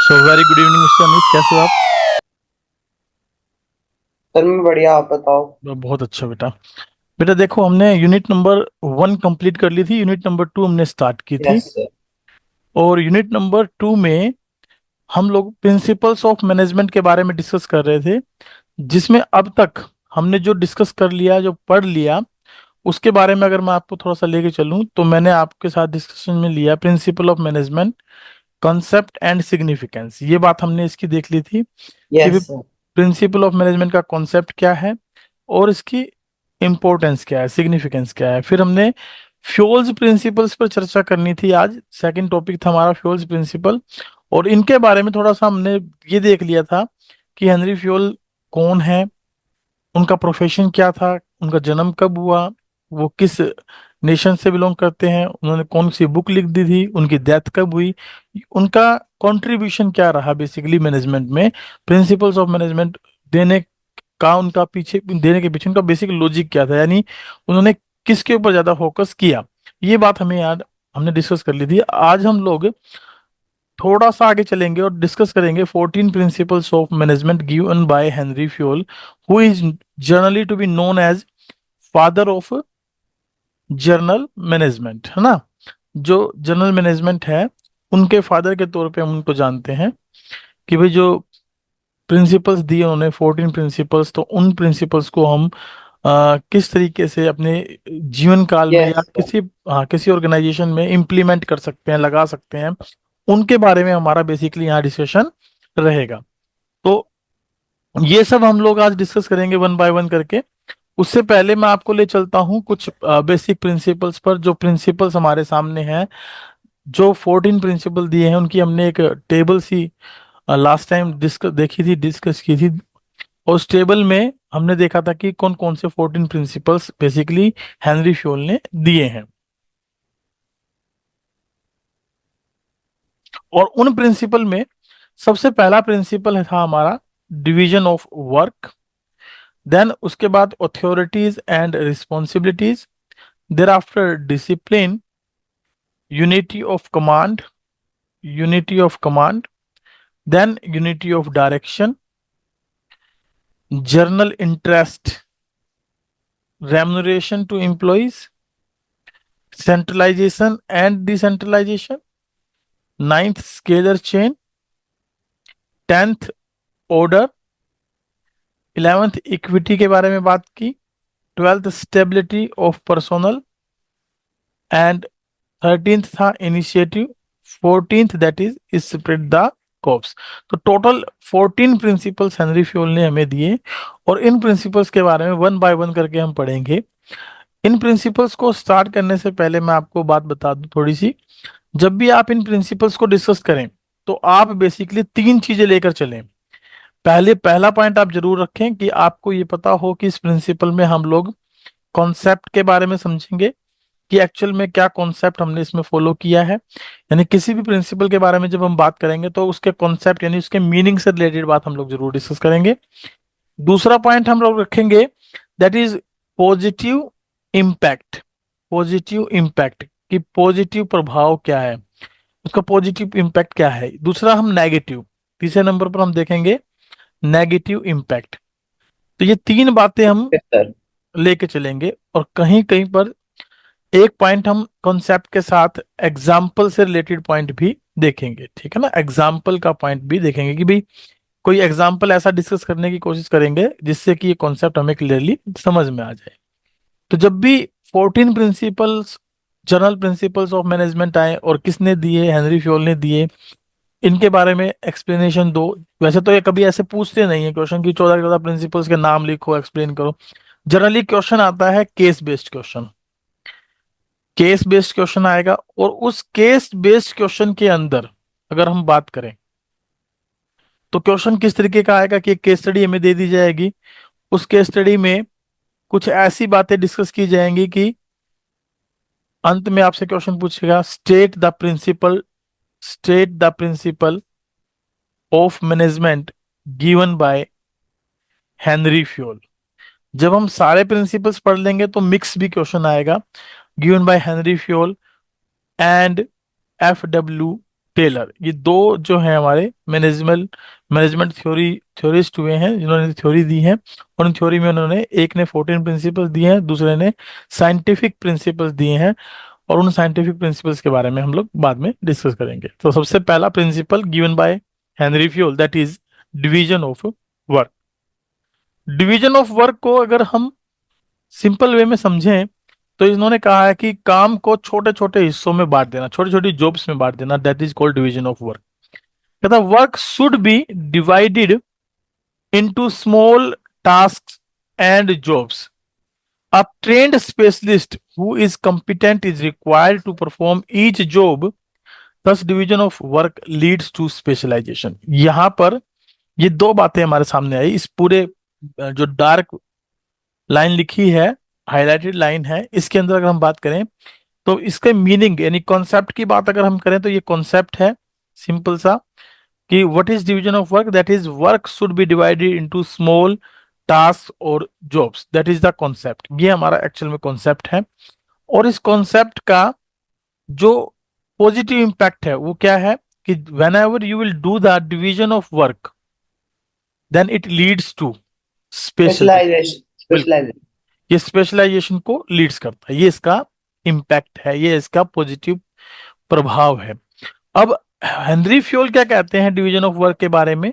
सो very good evening mister Anees, कैसे हो आप? सर मैं बढ़िया। आप बताओ। बहुत अच्छा बेटा। बेटा देखो, हमने यूनिट नंबर 1 कंप्लीट कर ली थी, यूनिट नंबर 2 हमने स्टार्ट की थी। Yes sir. और यूनिट नंबर 2 में हम लोग प्रिंसिपल्स ऑफ मैनेजमेंट के बारे में डिस्कस कर रहे थे, जिसमें अब तक हमने जो डिस्कस कर लिया, जो पढ़ लिया, उसके बारे में अगर मैं आपको थोड़ा सा लेके चलूं तो मैंने आपके साथ डिस्कशन में लिया principle of management, concept and significance. ये बात हमने इसकी देख ली थी कि yes sir. Principle of management का कॉन्सेप्ट क्या है और इसकी इम्पोर्टेंस क्या है, सिग्निफिकेंस क्या है। फिर हमने फ्यूल्स प्रिंसिपल्स पर चर्चा करनी थी। आज सेकंड टॉपिक था हमारा फ्यूल्स प्रिंसिपल, और इनके बारे में थोड़ा सा हमने ये देख लिया था कि हेनरी फ्यूल कौन है, उनका प्रोफेशन क्या था, उनका जन्म कब हुआ, वो किस नेशन से बिलोंग करते हैं, उन्होंने कौन सी बुक लिख दी थी, उनकी डेथ कब हुई, उनका कंट्रीब्यूशन क्या रहा बेसिकली मैनेजमेंट में, प्रिंसिपल्स ऑफ मैनेजमेंट देने का उनका पीछे देने के पीछे उनका बेसिक लॉजिक क्या था, यानी उन्होंने किसके ऊपर ज्यादा फोकस किया। ये बात हमें याद हमने डिस्कस कर ली थी। आज हम लोग थोड़ा सा आगे चलेंगे और डिस्कस करेंगे 14 principles of management given by Henri Fayol, who is generally to be known as father of general management, है ना। जो जनरल मैनेजमेंट है, उनके फादर के तौर पे हम उनको जानते हैं कि भाई जो प्रिंसिपल्स दिए उन्होंने 14 प्रिंसिपल्स, तो उन प्रिंसिपल्स को हम किस तरीके से अपने जीवन काल में या यस सर। किसी ऑर्गेनाइजेशन में इम्प्लीमेंट कर सकते हैं, लगा सकते हैं, उनके बारे में हमारा बेसिकली यहाँ डिस्कशन रहेगा। तो ये सब हम लोग आज डिस्कस करेंगे वन बाय वन करके। उससे पहले मैं आपको ले चलता हूँ कुछ बेसिक प्रिंसिपल्स पर, जो प्रिंसिपल्स हमारे सामने हैं। जो 14 प्रिंसिपल दिए हैं उनकी हमने एक टेबल सी लास्ट टाइम डिस्कस की थी। और उस टेबल में हमने देखा था कि कौन कौन से 14 प्रिंसिपल्स बेसिकली हेनरी फ्यूल ने दिए हैं। और उन प्रिंसिपल में सबसे पहला प्रिंसिपल था हमारा डिवीजन ऑफ वर्क। देन उसके बाद authorities and responsibilities, thereafter discipline, unity of command, unity of command, then unity of direction, general interest, remuneration to employees, centralisation and decentralisation, ninth scalar chain, tenth order, 11th equity के बारे में बात की, 12th stability of personnel, and 13th था initiative, 14th that is esprit de corps. तो total 14 principles Henri Fayol ने हमें दिए, और इन प्रिंसिपल्स के बारे में वन बाय वन करके हम पढ़ेंगे। इन प्रिंसिपल्स को स्टार्ट करने से पहले मैं आपको बात बता दूं थोड़ी सी। जब भी आप इन प्रिंसिपल्स को डिस्कस करें तो आप बेसिकली तीन चीजें लेकर चलें। पहला पॉइंट आप जरूर रखें कि आपको ये पता हो कि इस प्रिंसिपल में हम लोग कॉन्सेप्ट के बारे में समझेंगे कि एक्चुअल में क्या कॉन्सेप्ट हमने इसमें फॉलो किया है। यानी किसी भी प्रिंसिपल के बारे में जब हम बात करेंगे तो उसके कॉन्सेप्ट यानी उसके मीनिंग से रिलेटेड बात हम लोग जरूर डिस्कस करेंगे। दूसरा पॉइंट हम लोग रखेंगे, that is positive impact. Positive impact कि पॉजिटिव प्रभाव क्या है, उसका पॉजिटिव इम्पैक्ट क्या है। दूसरा हम नेगेटिव, तीसरे नंबर पर हम देखेंगे नेगेटिव इम्पैक्ट। तो ये तीन बातें हम यस सर। लेके चलेंगे, और कहीं कहीं पर एक पॉइंट हम कॉन्सेप्ट के साथ एग्जाम्पल से रिलेटेड पॉइंट भी देखेंगे, ठीक है ना। एग्जाम्पल का पॉइंट भी देखेंगे कि भाई कोई एग्जाम्पल ऐसा डिस्कस करने की कोशिश करेंगे जिससे कि ये कॉन्सेप्ट हमें क्लियरली समझ में आ जाए। तो जब भी 14 principles, general principles of management आए और किसने दिए, हेनरी फ्योल ने दिए, इनके बारे में एक्सप्लेनेशन दो। वैसे तो ये कभी ऐसे पूछते नहीं है क्वेश्चन की 14 के 14 प्रिंसिपल्स के नाम लिखो, एक्सप्लेन करो। जनरली क्वेश्चन आता है case based question, case based question आएगा। और उस केस बेस्ड क्वेश्चन के अंदर अगर हम बात करें तो क्वेश्चन किस तरीके का आएगा कि एक केस स्टडी हमें दे दी जाएगी, उस केस स्टडी में कुछ ऐसी बातें डिस्कस की जाएंगी कि अंत में आपसे क्वेश्चन पूछेगा state the principle of management given by Henri Fayol. जब हम सारे प्रिंसिपल्स पढ़ लेंगे तो मिक्स भी क्वेश्चन आएगा, given by Henri Fayol and F W Taylor, ये दो जो हैं हमारे मैनेजमेंट मैनेजमेंट थ्योरिस्ट हुए हैं जिन्होंने थ्योरी दी है। और उन थ्योरी में उन्होंने, एक ने 14 प्रिंसिपल्स दिए हैं, दूसरे ने साइंटिफिक प्रिंसिपल्स दिए हैं। और उन साइंटिफिक प्रिंसिपल्स के बारे में हम लोग बाद में डिस्कस करेंगे। तो सबसे पहला principle given by Henri Fayol, that is division of work. Division of work को अगर हम सिंपल वे में समझें तो इन्होंने कहा है कि काम को छोटे छोटे हिस्सों में बांट देना, छोटी छोटी जॉब्स में बांट देना, that is called division of work. कहता work should be divided into small task and jobs. A trained specialist who is competent is required to perform each job. Thus, division of work leads to specialization. यहाँ पर ये दो बातें हमारे सामने आई इस पूरे जो डार्क लाइन लिखी है, हाईलाइटेड लाइन है, इसके अंदर अगर हम बात करें तो इसके मीनिंग यानी कॉन्सेप्ट की बात अगर हम करें तो ये कॉन्सेप्ट है सिंपल सा कि what is division of work, that is work should be divided into small task और jobs, that is the concept. ये हमारा एक्चुअल में कॉन्सेप्ट है। और इस कॉन्सेप्ट का जो पॉजिटिव इम्पैक्ट है वो क्या है कि whenever you will do the division of work then it leads to special. Specialisation बिल्कुल, स्पेशलाइजेशन। ये स्पेशलाइजेशन को लीड्स करता है, ये इसका इम्पैक्ट है, ये इसका पॉजिटिव प्रभाव है। अब हेनरी फ्योल क्या कहते हैं डिवीजन ऑफ वर्क के बारे में,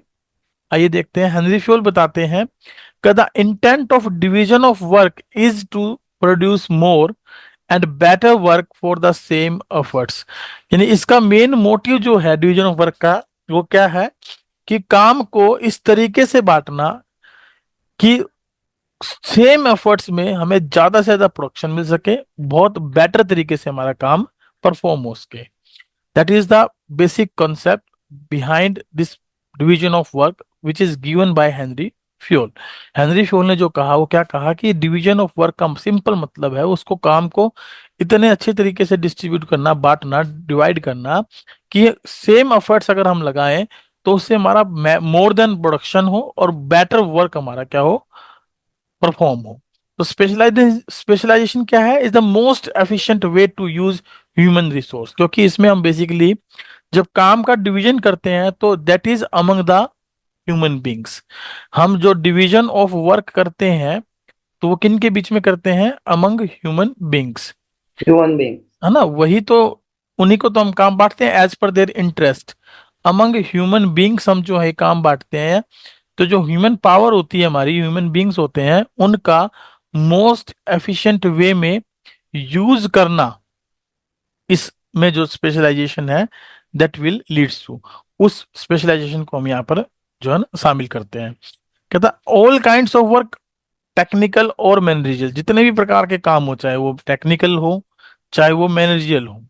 आइए देखते हैं। हेनरी फ्योल बताते हैं कि the intent of division of work is to produce more and better work for the same efforts. यानी इसका मेन मोटिव जो है डिवीजन ऑफ वर्क का वो क्या है कि काम को इस तरीके से बांटना कि सेम एफर्ट्स में हमें ज्यादा से ज्यादा प्रोडक्शन मिल सके, बहुत बेटर तरीके से हमारा काम परफॉर्म हो सके। That is the basic concept behind this division of work which is given by Henri Fayol. Henry Fayol ने जो कहा वो क्या कहा कि डिवीजन ऑफ वर्क का सिंपल मतलब है उसको काम को इतने अच्छे तरीके से डिस्ट्रीब्यूट करना, बांटना, डिवाइड करना कि सेम एफर्ट्स अगर हम लगाएं तो उससे हमारा मोर देन प्रोडक्शन हो और बेटर वर्क हमारा क्या हो, परफॉर्म हो। तो स्पेशलाइजेशन क्या है, is the most efficient way to use human resource. क्योंकि इसमें हम बेसिकली जब काम का डिवीजन करते हैं तो that is among the human beings. हम जो डिवीजन ऑफ वर्क करते हैं तो वो किन के बीच में करते हैं, among human beings, human being. है ना। वही तो, उन्हीं को तो हम काम बांटते हैं as per their interest. Among human beings हम जो है काम बांटते हैं। तो जो ह्यूमन पावर होती है हमारी, ह्यूमन बींग्स होते हैं, उनका मोस्ट एफिशिएंट वे में यूज करना, इसमें जो स्पेशलाइजेशन है दैट विल लीड्स टू, उस स्पेशलाइजेशन को हम यहाँ पर जो है ना शामिल करते हैं। कहता all kinds of work, technical और मैनेजरियल, जितने भी प्रकार के काम हो, चाहे वो टेक्निकल हो चाहे वो मैनेजरियल हो,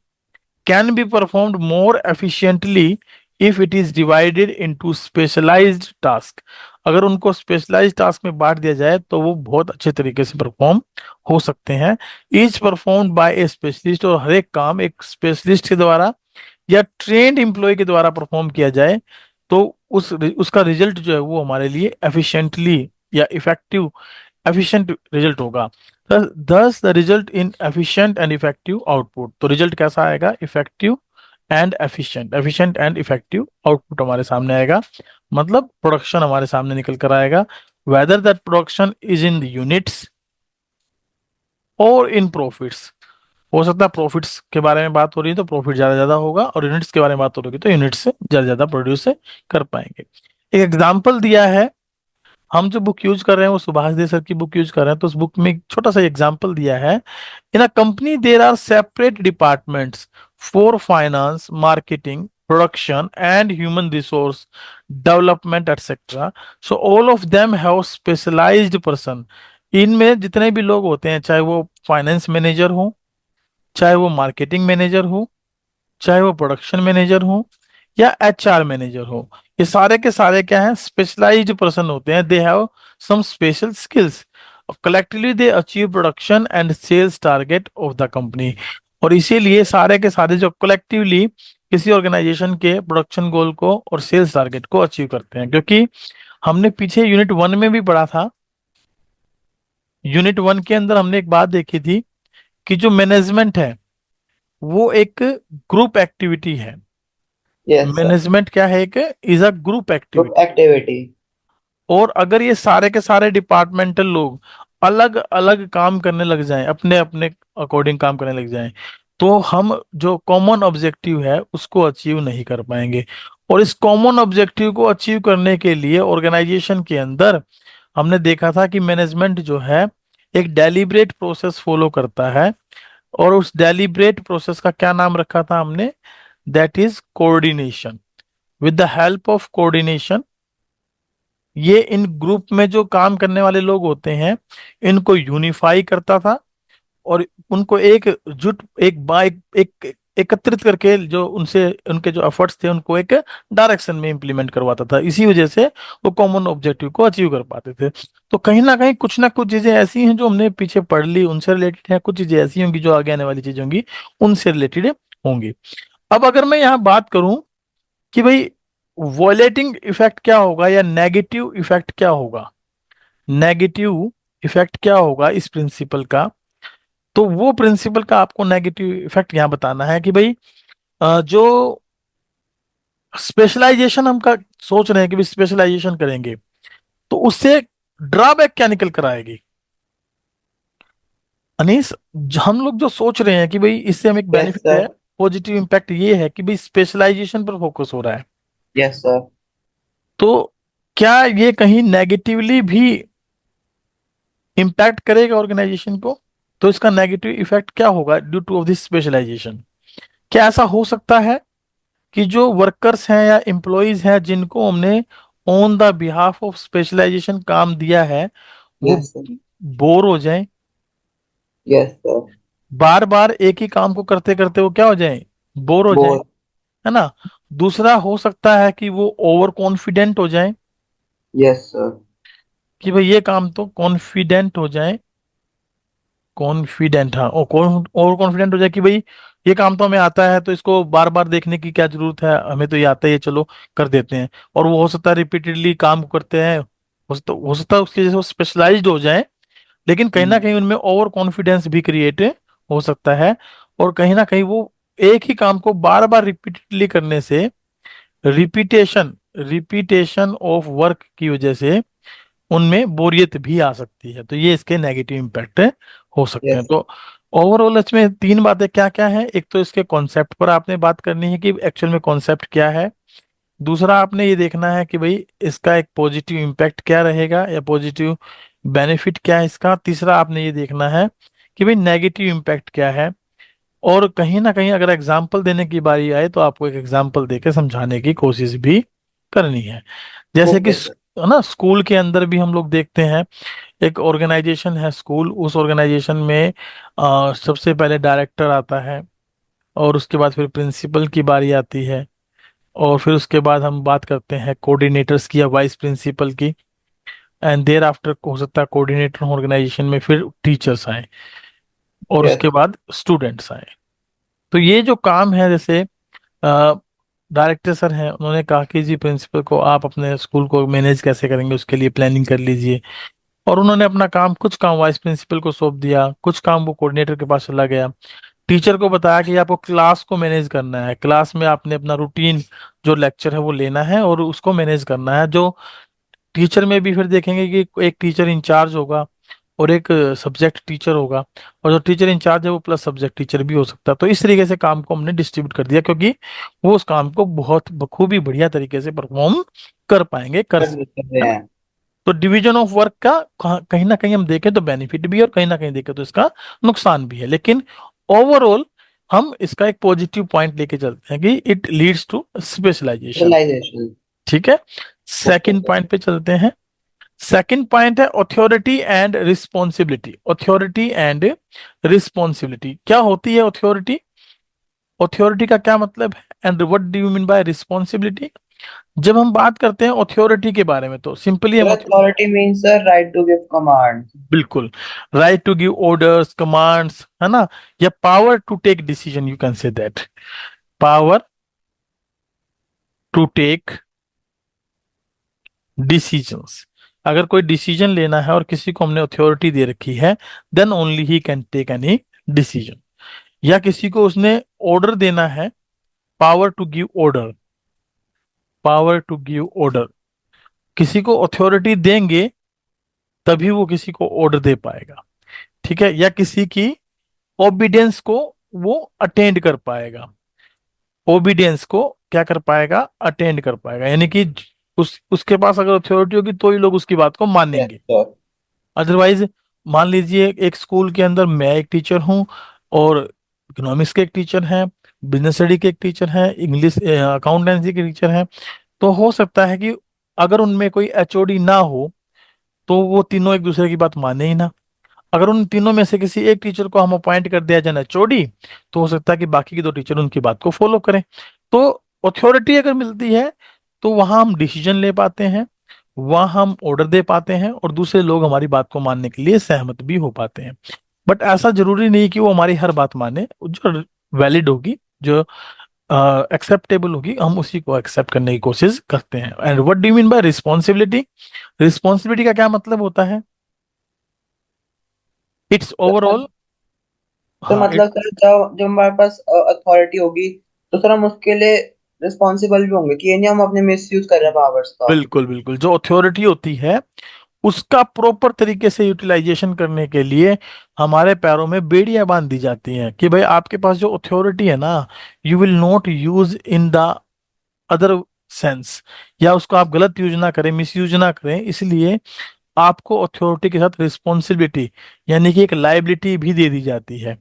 can be performed more efficiently if it is divided into specialized task। अगर उनको स्पेशलाइज्ड टास्क में बांट दिया जाए तो वो बहुत अच्छे तरीके से परफॉर्म हो सकते हैं। Each performed by A specialist, और हर एक काम एक स्पेशलिस्ट के द्वारा या ट्रेंड एम्प्लॉय के द्वारा परफॉर्म किया जाए तो उसका रिजल्ट जो है वो हमारे लिए एफिशिएंटली या इफेक्टिव एफिशिएंट रिजल्ट होगा। दस the result in efficient and effective output. तो रिजल्ट कैसा आएगा, effective and efficient, efficient and effective output हमारे सामने आएगा। मतलब प्रोडक्शन हमारे सामने निकल कर आएगा, whether that production is in units और इन प्रॉफिट्स। हो सकता है प्रॉफिट्स के बारे में बात हो रही है तो प्रॉफिट ज्यादा ज्यादा होगा, और यूनिट्स के बारे में बात हो रही है तो यूनिट्स से ज्यादा ज्यादा प्रोड्यूस कर पाएंगे। एक एग्जाम्पल दिया है, हम जो बुक यूज कर रहे हैं वो सुभाष देव सर की बुक यूज कर रहे हैं, तो उस बुक में एक छोटा सा एग्जांपल दिया है। In a company there are separate departments for finance, marketing, production and human resource development etcetera. So all of them have specialised person. इनमें जितने भी लोग होते हैं, चाहे वो फाइनेंस मैनेजर हो, चाहे वो मार्केटिंग मैनेजर हो, चाहे वो प्रोडक्शन मैनेजर हो या एचआर मैनेजर हो, ये सारे के सारे क्या हैं, स्पेशलाइज्ड पर्सन होते हैं। They have some special skills, collectively they achieve production and sales target of the company. और इसीलिए सारे के सारे जो कलेक्टिवली किसी ऑर्गेनाइजेशन के प्रोडक्शन गोल को और सेल्स टारगेट को अचीव करते हैं। क्योंकि हमने पीछे यूनिट 1 में भी पढ़ा था, यूनिट 1 के अंदर हमने एक बात देखी थी कि जो मैनेजमेंट है वो एक ग्रुप एक्टिविटी है। Yes sir. मैनेजमेंट क्या है, एक is a group group activity. Activity. और अगर ये सारे के सारे डिपार्टमेंटल लोग अलग अलग काम करने लग जाएं, अपने अपने अकॉर्डिंग काम करने लग जाएं, तो हम जो कॉमन ऑब्जेक्टिव है उसको अचीव नहीं कर पाएंगे। और इस कॉमन ऑब्जेक्टिव को अचीव करने के लिए ऑर्गेनाइजेशन के अंदर हमने देखा था कि मैनेजमेंट जो है एक डेलिब्रेट प्रोसेस फॉलो करता है। और उस डेलिब्रेट प्रोसेस का क्या नाम रखा था हमने? That is coordination. With the help of coordination, ये इन ग्रुप में जो काम करने वाले लोग होते हैं इनको यूनिफाई करता था, और उनको एक एकत्रित करके जो उनसे उनके जो एफर्ट्स थे उनको एक डायरेक्शन में इंप्लीमेंट करवाता था। इसी वजह से वो कॉमन ऑब्जेक्टिव को अचीव कर पाते थे। तो कहीं ना कुछ चीजें ऐसी हैं जो हमने पीछे पढ़ ली, उनसे रिलेटेड है, कुछ चीजें ऐसी होंगी जो आगे आने वाली चीजें होंगी उनसे रिलेटेड होंगी। अब अगर मैं यहाँ बात करूं कि भाई वॉलेटिंग इफेक्ट क्या होगा या नेगेटिव इफेक्ट क्या होगा, नेगेटिव इफेक्ट क्या होगा इस प्रिंसिपल का, तो वो प्रिंसिपल का आपको नेगेटिव इफेक्ट यहाँ बताना है कि भाई जो स्पेशलाइजेशन हम का सोच रहे हैं कि भाई स्पेशलाइजेशन करेंगे, तो उससे ड्रॉबैक क्या निकल कर आएगी। अनीस, हम लोग जो सोच रहे हैं कि भाई इससे हमें एक यस बेनिफिट सर। है, पॉजिटिव इम्पैक्ट ये है कि भाई स्पेशलाइजेशन पर फोकस हो रहा है, यस सर। तो क्या ये कहीं नेगेटिवली भी इम्पैक्ट करेगा ऑर्गेनाइजेशन को? तो इसका नेगेटिव इफेक्ट क्या होगा due to of this specialisation? क्या ऐसा हो सकता है कि जो वर्कर्स हैं या एम्प्लॉयज हैं जिनको हमने on the behalf of specialisation काम दिया है वो यस सर। बोर हो जाएं, यस सर। बार बार एक ही काम को करते करते वो क्या हो जाएं, बोर हो जाएं, बोर। है ना? दूसरा हो सकता है कि वो ओवर कॉन्फिडेंट हो जाएं, यस सर। कि भाई ये काम तो कॉन्फिडेंट हो जाए, कॉन्फिडेंट, हाँ, और ओवर कॉन्फिडेंट हो जाए कि भाई ये काम तो हमें आता है तो इसको बार बार देखने की क्या जरूरत है, हमें तो ये आता ही है, चलो कर देते हैं। और वो हो सकता है रिपीटेडली काम करते हैं, हो सकता है उसकी वजह से वो स्पेशलाइज्ड हो जाए, लेकिन कहीं ना हम्म। कहीं उनमें ओवर कॉन्फिडेंस भी क्रिएट हो सकता है। और कहीं ना कहीं वो एक ही काम को बार बार रिपीटेडली करने से रिपीटेशन रिपीटेशन ऑफ वर्क की वजह से उनमें बोरियत भी आ सकती है। तो ये इसके नेगेटिव इम्पैक्ट हो सकते हैं। यस। तो ओवरऑल इसमें तीन बातें क्या क्या है, एक तो इसके कॉन्सेप्ट पर आपने बात करनी है कि एक्चुअल में कॉन्सेप्ट क्या है। दूसरा आपने ये देखना है कि भाई इसका एक पॉजिटिव इम्पैक्ट क्या रहेगा या पॉजिटिव बेनिफिट क्या है इसका। तीसरा आपने ये देखना है कि भाई नेगेटिव इम्पैक्ट क्या है। और कहीं ना कहीं अगर एग्जाम्पल देने की बारी आए तो आपको एक एग्जाम्पल देके समझाने की कोशिश भी करनी है। जैसे कि ओके सर। है ना, स्कूल के अंदर भी हम लोग देखते हैं, एक ऑर्गेनाइजेशन है स्कूल, उस ऑर्गेनाइजेशन में सबसे पहले डायरेक्टर आता है, और उसके बाद फिर प्रिंसिपल की बारी आती है, और फिर उसके बाद हम बात करते हैं कोऑर्डिनेटर्स की या वाइस प्रिंसिपल की, एंड देयर आफ्टर हो सकता है कोऑर्डिनेटर ऑर्गेनाइजेशन में फिर टीचर्स आए, और यस। उसके बाद स्टूडेंट्स आए। तो ये जो काम है, जैसे डायरेक्टर सर हैं, उन्होंने कहा कि जी प्रिंसिपल को आप अपने स्कूल को मैनेज कैसे करेंगे उसके लिए प्लानिंग कर लीजिए। और उन्होंने अपना काम, कुछ काम वाइस प्रिंसिपल को सौंप दिया, कुछ काम वो कोऑर्डिनेटर के पास चला गया। टीचर को बताया कि आपको क्लास को मैनेज करना है, क्लास में आपने अपना रूटीन जो लेक्चर है वो लेना है और उसको मैनेज करना है। जो टीचर में भी फिर देखेंगे कि एक टीचर इंचार्ज होगा और एक सब्जेक्ट टीचर होगा, और जो टीचर इंचार्ज है वो प्लस सब्जेक्ट टीचर भी हो सकता है। तो इस तरीके से काम को हमने डिस्ट्रीब्यूट कर दिया, क्योंकि वो उस काम को बहुत बखूबी बढ़िया तरीके से परफॉर्म कर पाएंगे, कर रहे है ना? हैं। तो डिवीजन ऑफ वर्क का कहीं ना कहीं हम देखें तो बेनिफिट भी है, और कहीं ना कहीं देखें तो इसका नुकसान भी है, लेकिन ओवरऑल हम इसका एक पॉजिटिव पॉइंट लेके चलते हैं कि it leads to specialisation. Specialisation. ठीक है, ओके सेकंड सर। पॉइंट पे चलते हैं। सेकंड पॉइंट है authority and responsibility. Authority and responsibility क्या होती है? अथॉरिटी, अथॉरिटी का क्या मतलब है, and what do you mean by responsibility? जब हम बात करते हैं अथॉरिटी के बारे में तो सिंपली हम authority means sir right to give command. बिल्कुल, right to give orders, commands, है ना, या power to take decision, you can say that, power to take decisions. अगर कोई डिसीजन लेना है और किसी को हमने अथॉरिटी दे रखी है, then only he can take any decision. या किसी को उसने ऑर्डर देना है, power to give order, power to give order. किसी को अथॉरिटी देंगे तभी वो किसी को ऑर्डर दे पाएगा, ठीक है, या किसी की ओबीडियंस को वो अटेंड कर पाएगा। ओबीडियंस को क्या कर पाएगा, अटेंड कर पाएगा, यानी कि उसके पास अगर अथॉरिटी होगी तो ही लोग उसकी बात को यस मानेंगे। सर। अदरवाइज मान लीजिए एक स्कूल के अंदर मैं एक टीचर हूँ और इकोनॉमिक्स के एक टीचर हैं, बिजनेस स्टडी के एक टीचर हैं, इंग्लिश अकाउंटेंसी के टीचर हैं, तो हो सकता है कि अगर उनमें कोई एचओडी ना हो तो वो तीनों एक दूसरे की बात माने ही ना। अगर उन तीनों में से किसी एक टीचर को हम अपॉइंट कर दिया जाए एचओडी, तो हो सकता है कि बाकी के दो टीचर उनकी बात को फॉलो करें। तो अथॉरिटी अगर मिलती है तो वहां हम डिसीजन ले पाते हैं, वहां हम ऑर्डर दे पाते हैं और दूसरे लोग हमारी बात को मानने के लिए सहमत भी हो पाते हैं। बट ऐसा जरूरी नहीं कि वो हमारी हर बात माने, जो वैलिड होगी, जो एक्सेप्टेबल होगी, हम उसी को एक्सेप्ट करने की कोशिश करते हैं। And what do you mean by responsibility? Responsibility का क्या मतलब होता है? It's sir overall. तो हाँ, मतलब सर जब जब हमारे पास अथॉरिटी होगी तो सर हम उसके लिए रिस्पॉन्सिबल भी होंगे कि ये नहीं हम अपने मिस यूज कर रहे हैं पावर्स का। बिल्कुल बिल्कुल, जो अथॉरिटी होती है उसका प्रॉपर तरीके से यूटिलाइजेशन करने के लिए हमारे पैरों में बेड़ियां बांध दी जाती हैं कि भाई आपके पास जो अथॉरिटी है ना, you will not use in the other sense, या उसको आप गलत यूज ना करें, मिस यूज ना करें, इसलिए आपको अथॉरिटी के साथ रिस्पॉन्सिबिलिटी यानी कि एक लाइबिलिटी भी दे दी जाती है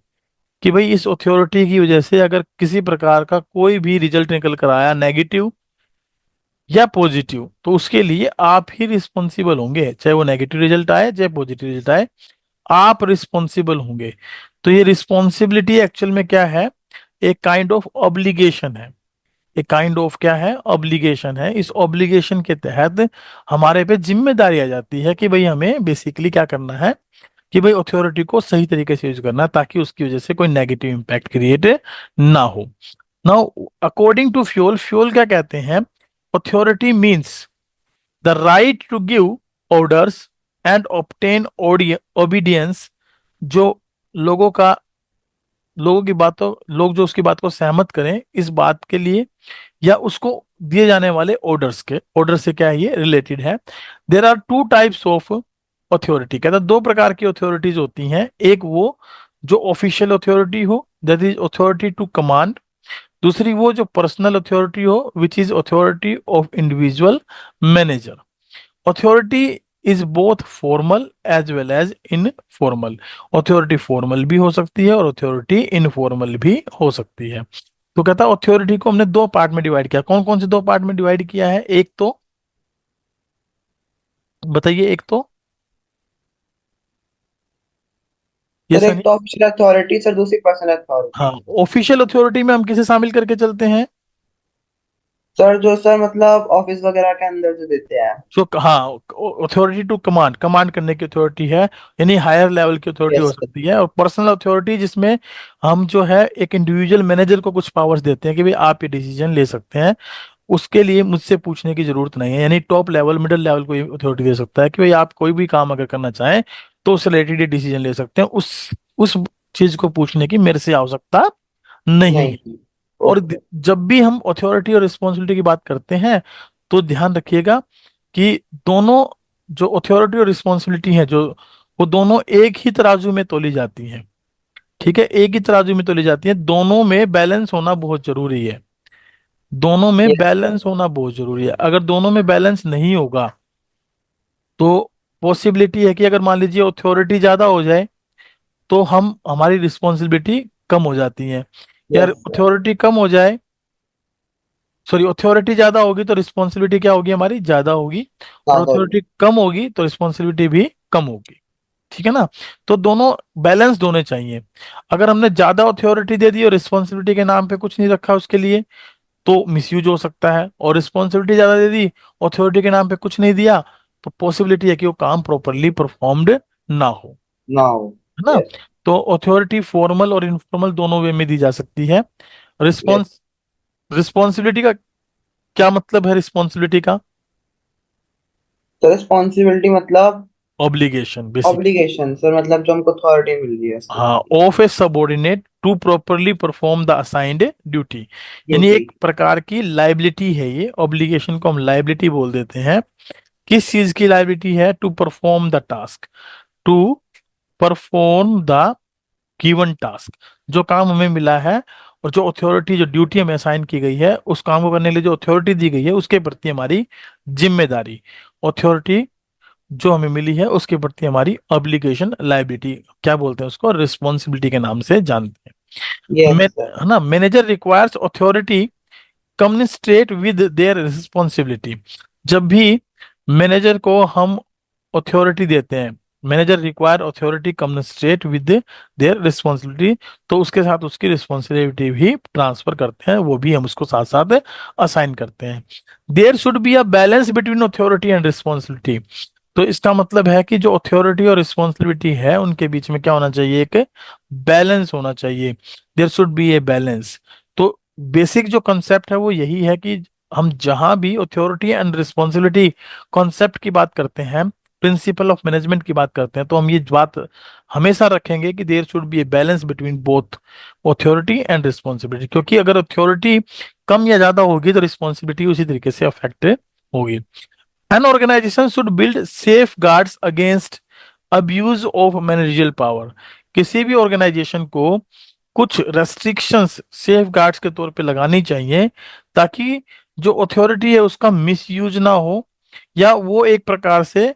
कि भाई इस अथॉरिटी की वजह से अगर किसी प्रकार का कोई भी रिजल्ट निकल कर आया नेगेटिव या पॉजिटिव, तो उसके लिए आप ही रिस्पॉन्सिबल होंगे, चाहे वो नेगेटिव रिजल्ट आए चाहे पॉजिटिव रिजल्ट आए, आप रिस्पॉन्सिबल होंगे। तो ये रिस्पॉन्सिबिलिटी एक्चुअल में क्या है, एक काइंड ऑफ ऑब्लिगेशन है। एक काइंड ऑफ क्या है, ऑब्लिगेशन है। इस ऑब्लिगेशन के तहत हमारे पे जिम्मेदारी आ जाती है कि भाई हमें बेसिकली क्या करना है, कि भाई अथॉरिटी को सही तरीके से यूज करना है ताकि उसकी वजह से कोई नेगेटिव इम्पैक्ट क्रिएट ना हो। Now according to Fayol, Fayol क्या कहते हैं, authority means the right to give orders and obtain obedience। जो लोगों का, लोगों की बातों, लोग जो उसकी बात को सहमत करें इस बात के लिए, या उसको दिए जाने वाले ऑर्डर्स के, ऑर्डर से क्या है, ये रिलेटेड है। There are two types of authority, कहता है दो प्रकार की अथॉरिटीज होती हैं। एक वो जो ऑफिशियल अथॉरिटी हो, that is authority to command. दूसरी वो जो पर्सनल अथॉरिटी हो, which is authority of individual manager. Authority is both formal as well as informal. Authority formal भी हो सकती है और अथॉरिटी इनफॉर्मल भी हो सकती है। तो कहता है अथॉरिटी को हमने दो पार्ट में डिवाइड किया। कौन कौन से दो पार्ट में डिवाइड किया है? एक तो बताइए, एक तो ये सर एक सनी। तो ऑफिशियल अथॉरिटी सर, दूसरी पर्सनल हाँ, अथॉरिटी। ऑफिशियल अथॉरिटी में हम किसे शामिल करके चलते हैं? सर जो सर मतलब ऑफिस वगैरह के अंदर जो देते हैं। जो, हाँ, अथॉरिटी टू कमांड, कमांड करने की अथॉरिटी है, यानी हायर लेवल की अथॉरिटी हो यस सर। सकती है। और पर्सनल अथॉरिटी जिसमें हम जो है एक इंडिविजुअल मैनेजर को कुछ पावर्स देते हैं कि भाई आप ये डिसीजन ले सकते हैं, उसके लिए मुझसे पूछने की जरूरत नहीं है। यानी टॉप लेवल, मिडिल लेवल को अथॉरिटी दे सकता है कि भाई आप कोई भी काम अगर करना चाहें तो उससे रिलेटेड ये डिसीजन ले सकते हैं, उस चीज को पूछने की मेरे से आवश्यकता नहीं है। नहीं। और ओके। जब भी हम अथॉरिटी और रिस्पॉन्सिबिलिटी की बात करते हैं तो ध्यान रखिएगा कि दोनों जो अथॉरिटी और रिस्पॉन्सिबिलिटी है, जो वो दोनों एक ही तराजू में तोली जाती हैं, ठीक है, एक ही तराजू में तोली जाती है। दोनों में बैलेंस होना बहुत जरूरी है, दोनों में यस बैलेंस होना बहुत जरूरी है। अगर दोनों में बैलेंस नहीं होगा तो पॉसिबिलिटी है कि अगर मान लीजिए अथॉरिटी ज्यादा हो जाए तो हम, हमारी रिस्पॉन्सिबिलिटी कम हो जाती है। यार यस सर। अथॉरिटी कम हो जाए, सॉरी, अथॉरिटी ज्यादा होगी तो रिस्पॉन्सिबिलिटी क्या होगी, हमारी ज्यादा होगी। और ज्यादा होगी। अथॉरिटी कम होगी तो रिस्पॉन्सिबिलिटी भी कम होगी, ठीक है ना। तो दोनों बैलेंस होने चाहिए। अगर हमने ज्यादा अथॉरिटी दे दी और रिस्पॉन्सिबिलिटी के नाम पे कुछ नहीं रखा उसके लिए, तो मिसयूज हो सकता है। और रिस्पॉन्सिबिलिटी ज्यादा दे दी, अथॉरिटी के नाम पे कुछ नहीं दिया, तो पॉसिबिलिटी है कि वो काम प्रॉपरली परफॉर्म्ड ना हो, नाउ। है ना। यस। तो अथॉरिटी फॉर्मल और इनफॉर्मल दोनों वे में दी जा सकती है। यस। रिस्पॉन्स रिस्पॉन्सिबिलिटी का क्या मतलब है? रिस्पॉन्सिबिलिटी का तो रिस्पॉन्सिबिलिटी मतलब ऑब्लिगेशन बेसिकली। ऑब्लिगेशन सर, मतलब जो हमको अथॉरिटी मिल रही है उसके हाँ, प्रति। Of a subordinate to properly perform the assigned duty. यानी ड्यूटी। एक प्रकार की लाइबिलिटी है ये, ऑब्लिगेशन को हम लाइबिलिटी बोल देते हैं। किस चीज की लाइबिलिटी है? To perform the task, to perform the given task. जो काम हमें मिला है और जो अथॉरिटी, जो ड्यूटी हमें असाइन की गई है, उस काम को करने के लिए जो अथॉरिटी दी गई है उसके प्रति हमारी जिम्मेदारी, अथॉरिटी जो हमें मिली है उसके प्रति हमारी ऑब्लिगेशन, लाइबिलिटी, क्या बोलते हैं उसको, रिस्पॉन्सिबिलिटी के नाम से जानते हैं। Yes sir. है ना। Manager requires authority commensurate with their responsibility. जब भी मैनेजर को हम अथॉरिटी देते हैं, manager require authority commensurate with their responsibility, तो उसके साथ उसकी रिस्पॉन्सिबिलिटी भी ट्रांसफर करते हैं, वो भी हम उसको साथ साथ असाइन करते हैं। There should be a balance between authority and responsibility. तो इसका मतलब है कि जो अथॉरिटी और रिस्पॉन्सिबिलिटी है उनके बीच में क्या होना चाहिए? एक बैलेंस होना चाहिए। There should be a balance. तो बेसिक जो कंसेप्ट है वो यही है कि हम जहां भी अथॉरिटी एंड रिस्पॉन्सिबिलिटी कॉन्सेप्ट की बात करते हैं, प्रिंसिपल ऑफ मैनेजमेंट की बात करते हैं, तो हम ये बात हमेशा रखेंगे कि there should be a balance between both authority and responsibility. क्योंकि अगर अथॉरिटी कम या ज्यादा होगी तो रिस्पॉन्सिबिलिटी उसी तरीके से अफेक्ट होगी। An organization should build safeguards against abuse of managerial power। किसी भी ऑर्गेनाइजेशन को कुछ रेस्ट्रिक्शंस, सेफ गार्ड्स के तौर पे लगानी चाहिए, ताकि जो अथॉरिटी है उसका मिसयूज ना हो, या वो एक प्रकार से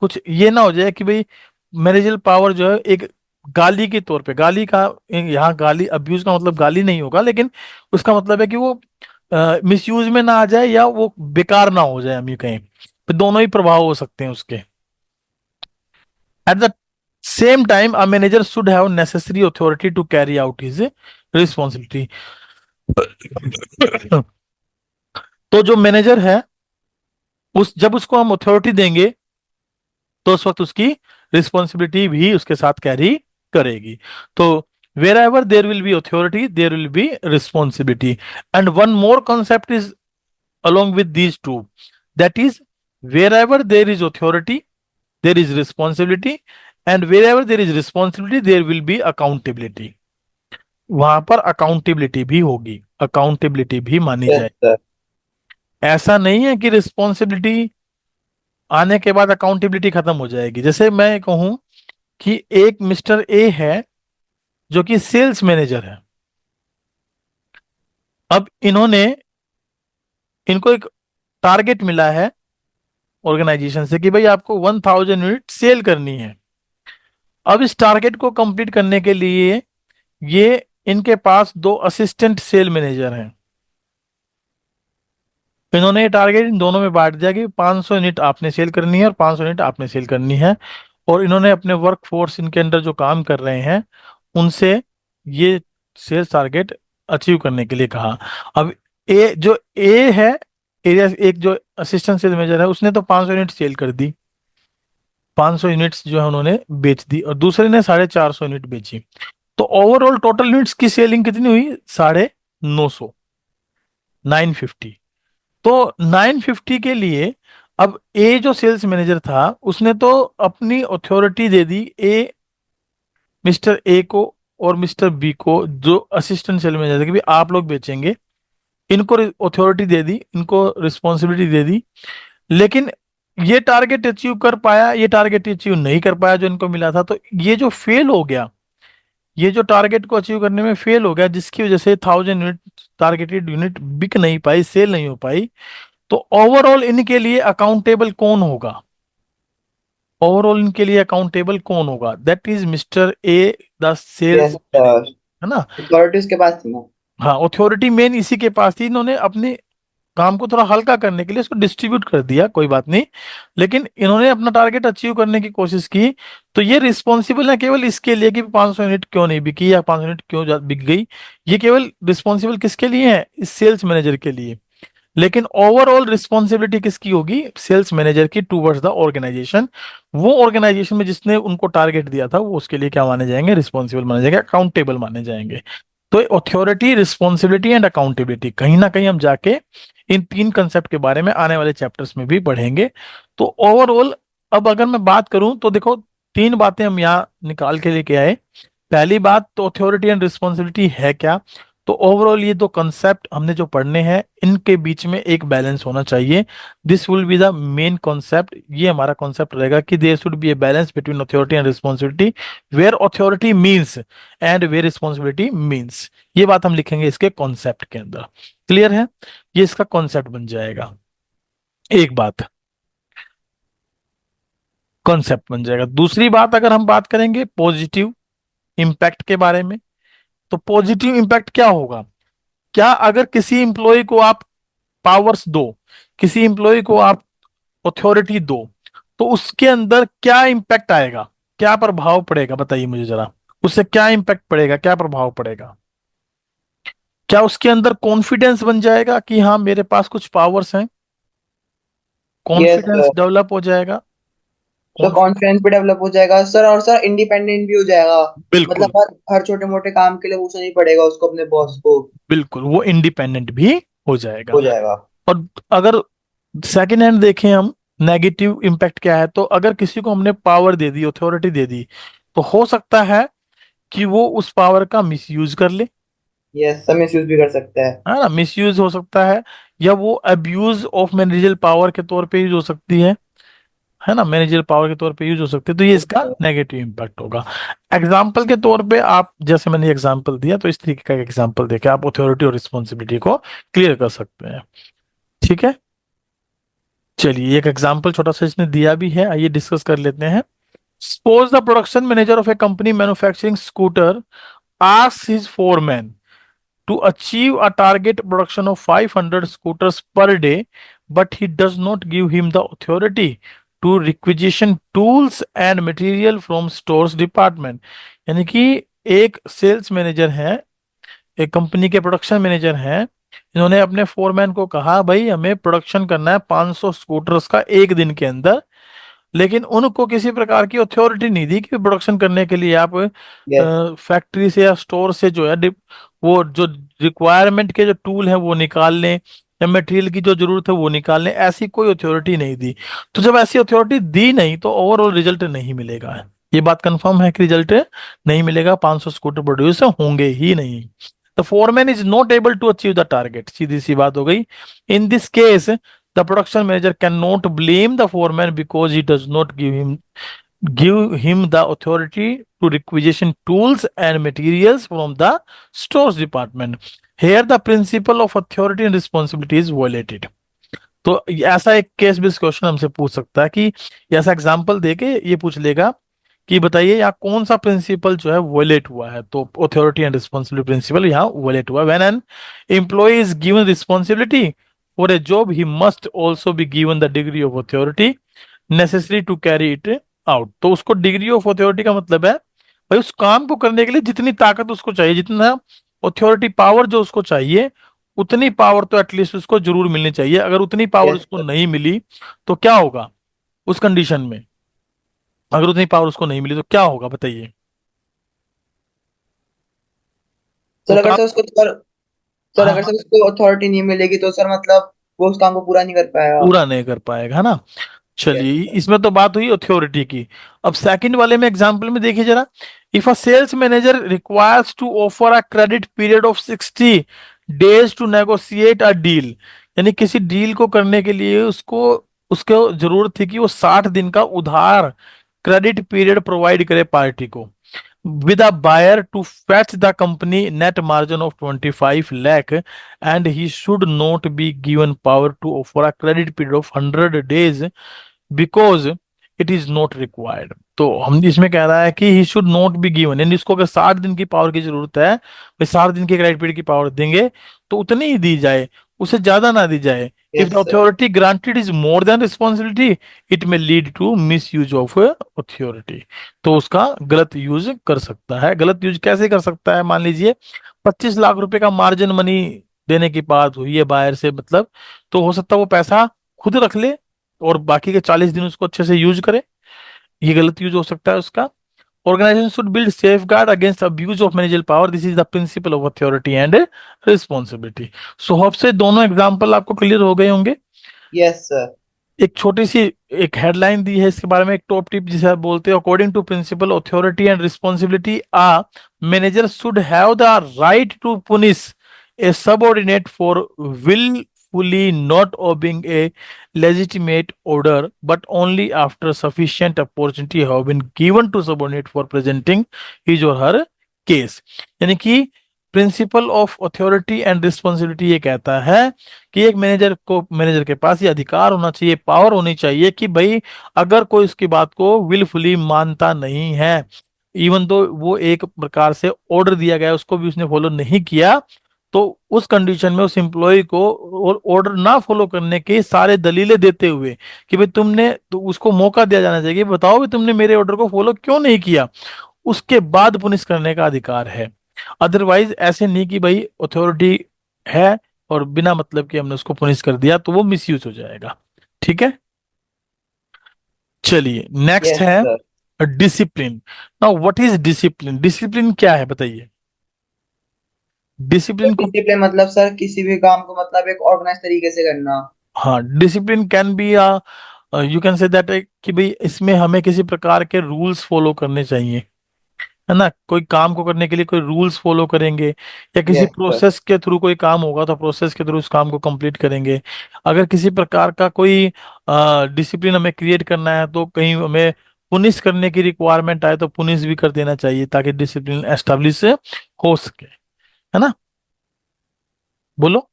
कुछ ये ना हो जाए कि भाई मैनेजरियल पावर जो है एक गाली के तौर पे, गाली का, यहाँ गाली, अब्यूज का मतलब गाली नहीं होगा, लेकिन उसका मतलब है कि वो मिसयूज में ना आ जाए या वो बेकार ना हो जाए, हम ये कहें, तो दोनों ही प्रभाव हो सकते हैं उसके। At the same time a manager should have necessary authority to carry out his responsibility. तो जो मैनेजर है, उस जब उसको हम अथॉरिटी देंगे तो उस वक्त उसकी रिस्पॉन्सिबिलिटी भी उसके साथ कैरी करेगी। तो wherever there will be authority there will be responsibility. And one more concept is along with these two, that is, wherever there is authority there is responsibility, and wherever there is responsibility there will be accountability। वहां पर accountability भी होगी, accountability भी मानी yes जाए। Sir. ऐसा नहीं है कि रिस्पॉन्सिबिलिटी आने के बाद अकाउंटेबिलिटी खत्म हो जाएगी। जैसे मैं कहूं कि एक मिस्टर ए है जो कि सेल्स मैनेजर है। अब इनको एक टारगेट मिला है ऑर्गेनाइजेशन से कि भाई आपको 1000 यूनिट सेल करनी है। अब इस टारगेट को कंप्लीट करने के लिए ये इनके पास दो असिस्टेंट सेल मैनेजर हैं। इन्होंने ये टारगेट इन दोनों में बांट दिया कि 500 यूनिट आपने सेल करनी है और 500 यूनिट आपने सेल करनी है। और इन्होंने अपने वर्क फोर्स, इनके अंडर जो काम कर रहे हैं, उनसे ये सेल्स टारगेट अचीव करने के लिए कहा। अब ए है, एरिया एक जो असिस्टेंट सेल मैनेजर है, उसने तो 500 यूनिट सेल कर दी, 500 यूनिट्स जो है उन्होंने बेच दी, और दूसरे ने 450 यूनिट बेची। तो ओवरऑल टोटल यूनिट्स की सेलिंग कितनी हुई? 950, 950। तो 950 के लिए अब ए जो सेल्स मैनेजर था उसने तो अपनी authority they the mister A को और मिस्टर बी को, जो असिस्टेंट सेल मैनेजर थे, कि भाई आप लोग बेचेंगे। इनको अथॉरिटी दे दी, इनको रिस्पॉन्सिबिलिटी दे दी। लेकिन ये टारगेट अचीव कर पाया, ये टारगेट अचीव नहीं कर पाया जो इनको मिला था। तो ये जो फेल हो गया, ये जो टारगेट को अचीव करने में फेल हो गया, जिसकी वजह से 1000 यूनिट टारगेटेड यूनिट बिक नहीं पाई, सेल नहीं हो पाई, तो ओवरऑल इनके लिए अकाउंटेबल कौन होगा? ओवरऑल इनके लिए अकाउंटेबल कौन होगा? That is mister A, the yes sales manager, sir. है ना। अथॉरिटी उसके पास थी ना। हाँ, अथॉरिटी मेन इसी के पास थी। इन्होंने अपने काम को थोड़ा हल्का करने के लिए इसको डिस्ट्रीब्यूट कर दिया, कोई बात नहीं, लेकिन इन्होंने अपना टारगेट अचीव करने की कोशिश की। तो ये रिस्पॉन्सिबल है केवल इसके लिए कि 500 यूनिट क्यों नहीं बिकी या 500 यूनिट क्यों बिक गई। ये केवल रिस्पॉन्सिबल किसके लिए है? इस सेल्स मैनेजर के लिए। लेकिन ओवरऑल रिस्पॉन्सिबिलिटी किसकी होगी? सेल्स मैनेजर की टूवर्ड्स द ऑर्गेनाइजेशन। वो ऑर्गेनाइजेशन में जिसने उनको टारगेट दिया था वो उसके लिए क्या माने जाएंगे? रिस्पॉन्सिबल माने जाएंगे, अकाउंटेबल माने जाएंगे। तो अथॉरिटी, रिस्पॉन्सिबिलिटी एंड अकाउंटेबिलिटी, कहीं ना कहीं हम जाके इन तीन कंसेप्ट के बारे में आने वाले चैप्टर्स में भी पढ़ेंगे। तो ओवरऑल अब अगर मैं बात करूं तो देखो, तीन बातें हम यहाँ निकाल के लेके आए। पहली बात तो अथॉरिटी एंड रिस्पॉन्सिबिलिटी है क्या, तो ओवरऑल ये दो कंसेप्ट हमने जो पढ़ने हैं इनके बीच में एक बैलेंस होना चाहिए। This will be the main concept, ये हमारा कॉन्सेप्ट रहेगा कि there should be a balance between authority and responsibility, where authority means and where responsibility means. ये बात हम लिखेंगे इसके कॉन्सेप्ट के अंदर। क्लियर है, ये इसका कॉन्सेप्ट बन जाएगा, एक बात कॉन्सेप्ट बन जाएगा। दूसरी बात अगर हम बात करेंगे पॉजिटिव इम्पैक्ट के बारे में, तो पॉजिटिव इम्पैक्ट क्या होगा, क्या अगर किसी इंप्लॉय को आप पावर्स दो, किसी इंप्लॉय को आप अथॉरिटी दो, तो उसके अंदर क्या इम्पैक्ट आएगा, क्या प्रभाव पड़ेगा, बताइए मुझे जरा। उससे क्या इम्पैक्ट पड़ेगा, क्या प्रभाव पड़ेगा, क्या उसके अंदर कॉन्फिडेंस बन जाएगा कि हाँ मेरे पास कुछ पावर्स हैं, यस कॉन्फिडेंस सर। डेवलप हो जाएगा। सर कॉन्फिडेंस, कॉन्फिडेंस भी डेवलप हो जाएगा सर, और सर इंडिपेंडेंट भी हो जाएगा। बिल्कुल मतलब हर छोटे मोटे काम के लिए पूछना नहीं पड़ेगा उसको, अपने बॉस को। बिल्कुल वो इंडिपेंडेंट भी हो जाएगा। हो जाएगा। और अगर सेकेंड हैंड देखें हम, नेगेटिव इम्पैक्ट क्या है, तो अगर किसी को हमने पावर दे दी, अथॉरिटी दे दी, तो हो सकता है कि वो उस पावर का मिसयूज कर ले, यस सर, मिस यूज भी कर सकता है। है ना, मिसयूज हो सकता है, या वो अब्यूज ऑफ मैनेजरियल पावर के तौर पे यूज हो सकती है ना, मैनेजरियल पावर के तौर पे यूज हो सकती है, तो ये इसका नेगेटिव इम्पैक्ट होगा। एग्जाम्पल के तौर पे आप, जैसे मैंने एग्जाम्पल दिया, तो इस तरीके का एग्जाम्पल देके आप अथॉरिटी और रिस्पॉन्सिबिलिटी को क्लियर कर सकते हैं। ठीक है, चलिए एक एग्जाम्पल छोटा सा इसने दिया भी है, आइए डिस्कस कर लेते हैं। Suppose the production manager of A company manufacturing scooter asks his foreman to achieve a target production of 500 scooters per day, but he does not give him the authority to requisition tools and material from stores department। यानी कि एक sales manager है, एक company के production manager हैं, इन्होंने अपने foreman को कहा भाई हमें प्रोडक्शन करना है 500 स्कूटर्स का एक दिन के अंदर, लेकिन उनको किसी प्रकार की अथॉरिटी नहीं दी कि प्रोडक्शन करने के लिए आप यस। फैक्ट्री से या स्टोर से जो है वो जो रिक्वायरमेंट के जो टूल है वो निकाल लें, या मटेरियल की जो जरूरत है वो निकाल लें, ऐसी कोई अथॉरिटी नहीं दी। तो जब ऐसी अथॉरिटी दी नहीं तो ओवरऑल रिजल्ट नहीं मिलेगा। ये बात कंफर्म है कि रिजल्ट नहीं मिलेगा, 500 स्कूटर प्रोड्यूस होंगे ही नहीं। The foreman is not able to achieve the target, सीधी सी बात हो गई। In this case the production manager cannot blame the foreman because he does not give him the authority to requisition tools and materials from the stores department. Here the principle of authority and responsibility is violated। तो ऐसा एक case based question हमसे पूछ सकता है कि ऐसा example देके ये पूछ लेगा कि बताइए यहाँ कौन सा प्रिंसिपल जो है वोलेट हुआ है, तो अथॉरिटी एंड रिस्पॉन्सिबिलिटी प्रिंसिपल यहाँ वोलेट हुआ। When an employee is given responsibility for a job he must also be given the degree of authority necessary to carry it out. तो उसको डिग्री ऑफ अथॉरिटी का मतलब है भाई उस काम को करने के लिए जितनी ताकत उसको चाहिए, जितना अथॉरिटी पावर जो उसको चाहिए, उतनी पावर तो एटलीस्ट उसको जरूर मिलनी चाहिए। अगर उतनी पावर यस उसको सर। नहीं मिली तो क्या होगा उस कंडीशन में, अगर उतनी पावर उसको नहीं मिली तो क्या होगा बताइए। वो सर अगर काम, सर उसको सर सर हाँ अगर हाँ, सर उसको अथॉरिटी नहीं मिलेगी तो सर मतलब वो उस काम को पूरा नहीं कर पाएगा। पूरा नहीं कर पाएगा, है ना। यस चलिए सर। इसमें तो बात हुई अथॉरिटी की। अब सेकंड वाले में एग्जांपल में देखिए जरा, if a sales manager requires to offer a credit period of 60 days to negotiate a deal, यानी किसी डील को करने के लिए उसको उसको जरूरत थी कि वो 60 दिन का उधार क्रेडिट पीरियड प्रोवाइड करे पार्टी को, with a buyer to fetch the company net margin of 25 lakh, and he should not be given power to offer a credit period of 100 days because it is not required। तो हम इसमें कह रहा है कि he should not be given, यानी इसको अगर 60 दिन की पावर की जरूरत है, भाई 60 दिन के क्रेडिट पीरियड की पावर देंगे तो उतनी ही दी जाए, उससे ज्यादा ना दी जाए। If the yes sir. Authority granted is more than responsibility it may lead to misuse of authority. तो उसका गलत यूज कर सकता है। गलत यूज कैसे कर सकता है, मान लीजिए 25 लाख रुपए का मार्जिन मनी देने की बात हुई है बायर से, मतलब तो हो सकता है वो पैसा खुद रख ले और बाकी के 40 दिन उसको अच्छे से यूज करे, ये गलत यूज हो सकता है उसका। Organization should build safeguard against abuse of managerial power, this is the principle of authority and responsibility. So hope से दोनों एग्जांपल आपको क्लियर हो गए होंगे। Yes sir. एक छोटी सी एक हेडलाइन दी है इसके बारे में, एक टॉप टिप जिसे आप बोलते हैं, according to principle authority and responsibility a manager should have the right to punish a subordinate for willfully not obeying a legitimate order, but only after sufficient opportunity have been given to subordinate for presenting his or her case। यानी कि principal of authority and responsibility ये कहता है कि एक manager के पास ये अधिकार होना चाहिए, पावर होनी चाहिए कि भाई अगर कोई उसकी बात को विलफुली मानता नहीं है, इवन तो वो एक प्रकार से ऑर्डर दिया गया है उसको भी उसने फॉलो नहीं किया, तो उस कंडीशन में उस एम्प्लॉय को ऑर्डर ना फॉलो करने के सारे दलीलें देते हुए कि भाई तुमने, तो उसको मौका दिया जाना चाहिए कि बताओ भी तुमने मेरे ऑर्डर को फॉलो क्यों नहीं किया, उसके बाद पुनिश करने का अधिकार है। अदरवाइज ऐसे नहीं कि भाई अथॉरिटी है और बिना मतलब कि हमने उसको पुनिश कर दिया, तो वो मिसयूज हो जाएगा। ठीक है, चलिए नेक्स्ट यस है sir. Discipline. Now what is discipline? Discipline क्या है बताइए? डिसिप्लिन को, डिसिप्लिन मतलब सर किसी भी काम को मतलब एक ऑर्गेनाइज तरीके से करना। हाँ discipline can be you can say that कि भाई इसमें हमें किसी प्रकार के रूल्स फॉलो करने चाहिए, है ना, कोई काम को करने के लिए कोई रूल्स फॉलो करेंगे, या किसी यस सर। प्रोसेस के थ्रू कोई काम होगा तो प्रोसेस के थ्रू उस काम को कंप्लीट करेंगे। अगर किसी प्रकार का कोई डिसिप्लिन हमें क्रिएट करना है तो कहीं हमें पुनिश करने की रिक्वायरमेंट आए तो पुनिश भी कर देना चाहिए ताकि डिसिप्लिन एस्टेब्लिश हो सके, है ना। बोलो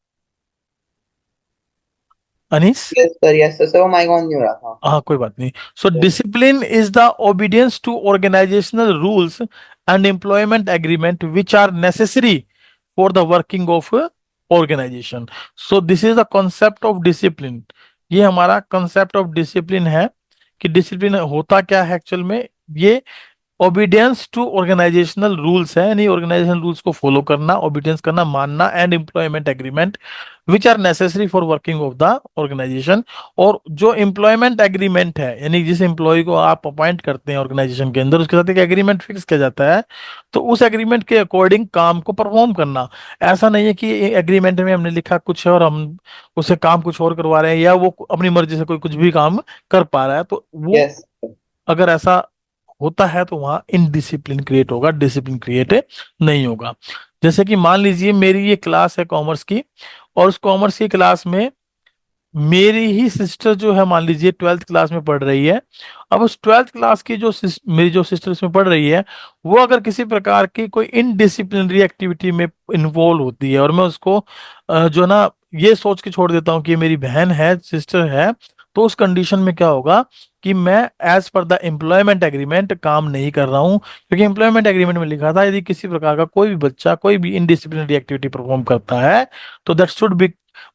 अनीस। यस सर सर वो माइक ऑन नहीं हो रहा था। हाँ कोई बात नहीं। So Yes, discipline is the obedience to organizational rules and employment agreement which are necessary for the working of organization. So this is the concept of discipline. ये हमारा कॉन्सेप्ट ऑफ डिसिप्लिन है कि डिसिप्लिन होता क्या है actual में। ये obedience to organizational rules है, यानी ऑर्गेनाइजेशनल रूल्स को फॉलो करना, ओबीडियंस करना, मानना, and employment agreement which are necessary for working of the organization. और जो एम्प्लॉयमेंट एग्रीमेंट है, यानी जिस एम्प्लॉय को आप अपॉइंट करते हैं ऑर्गेनाइजेशन के अंदर, उसके साथ एक एग्रीमेंट फिक्स किया जाता है, तो उस एग्रीमेंट के अकॉर्डिंग काम को परफॉर्म करना। ऐसा नहीं है कि एग्रीमेंट में हमने लिखा कुछ है और हम उसे काम कुछ और करवा रहे हैं, या वो अपनी मर्जी से कोई कुछ भी काम कर पा रहा है, तो वो yes, अगर ऐसा होता है तो वहां इनडिसिप्लिन क्रिएट होगा, डिसिप्लिन क्रिएट नहीं होगा। जैसे कि मान लीजिए मेरी ये क्लास है कॉमर्स की, और उस कॉमर्स की क्लास में मेरी ही सिस्टर जो है मान लीजिए 12th क्लास में पढ़ रही है। अब उस 12th क्लास की जो मेरी जो सिस्टर इसमें पढ़ रही है, वो अगर किसी प्रकार की कोई इनडिसिप्लिनरी एक्टिविटी में इन्वॉल्व होती है और मैं उसको जो ना ये सोच के छोड़ देता हूँ कि ये मेरी बहन है, सिस्टर है, तो उस कंडीशन में क्या होगा कि मैं as per the employment agreement काम नहीं कर रहा हूँ, क्योंकि एम्प्लॉयमेंट एग्रीमेंट में लिखा था यदि किसी प्रकार का कोई भी बच्चा कोई भी इनडिसिप्लिनरी एक्टिविटी परफॉर्म करता है तो that should be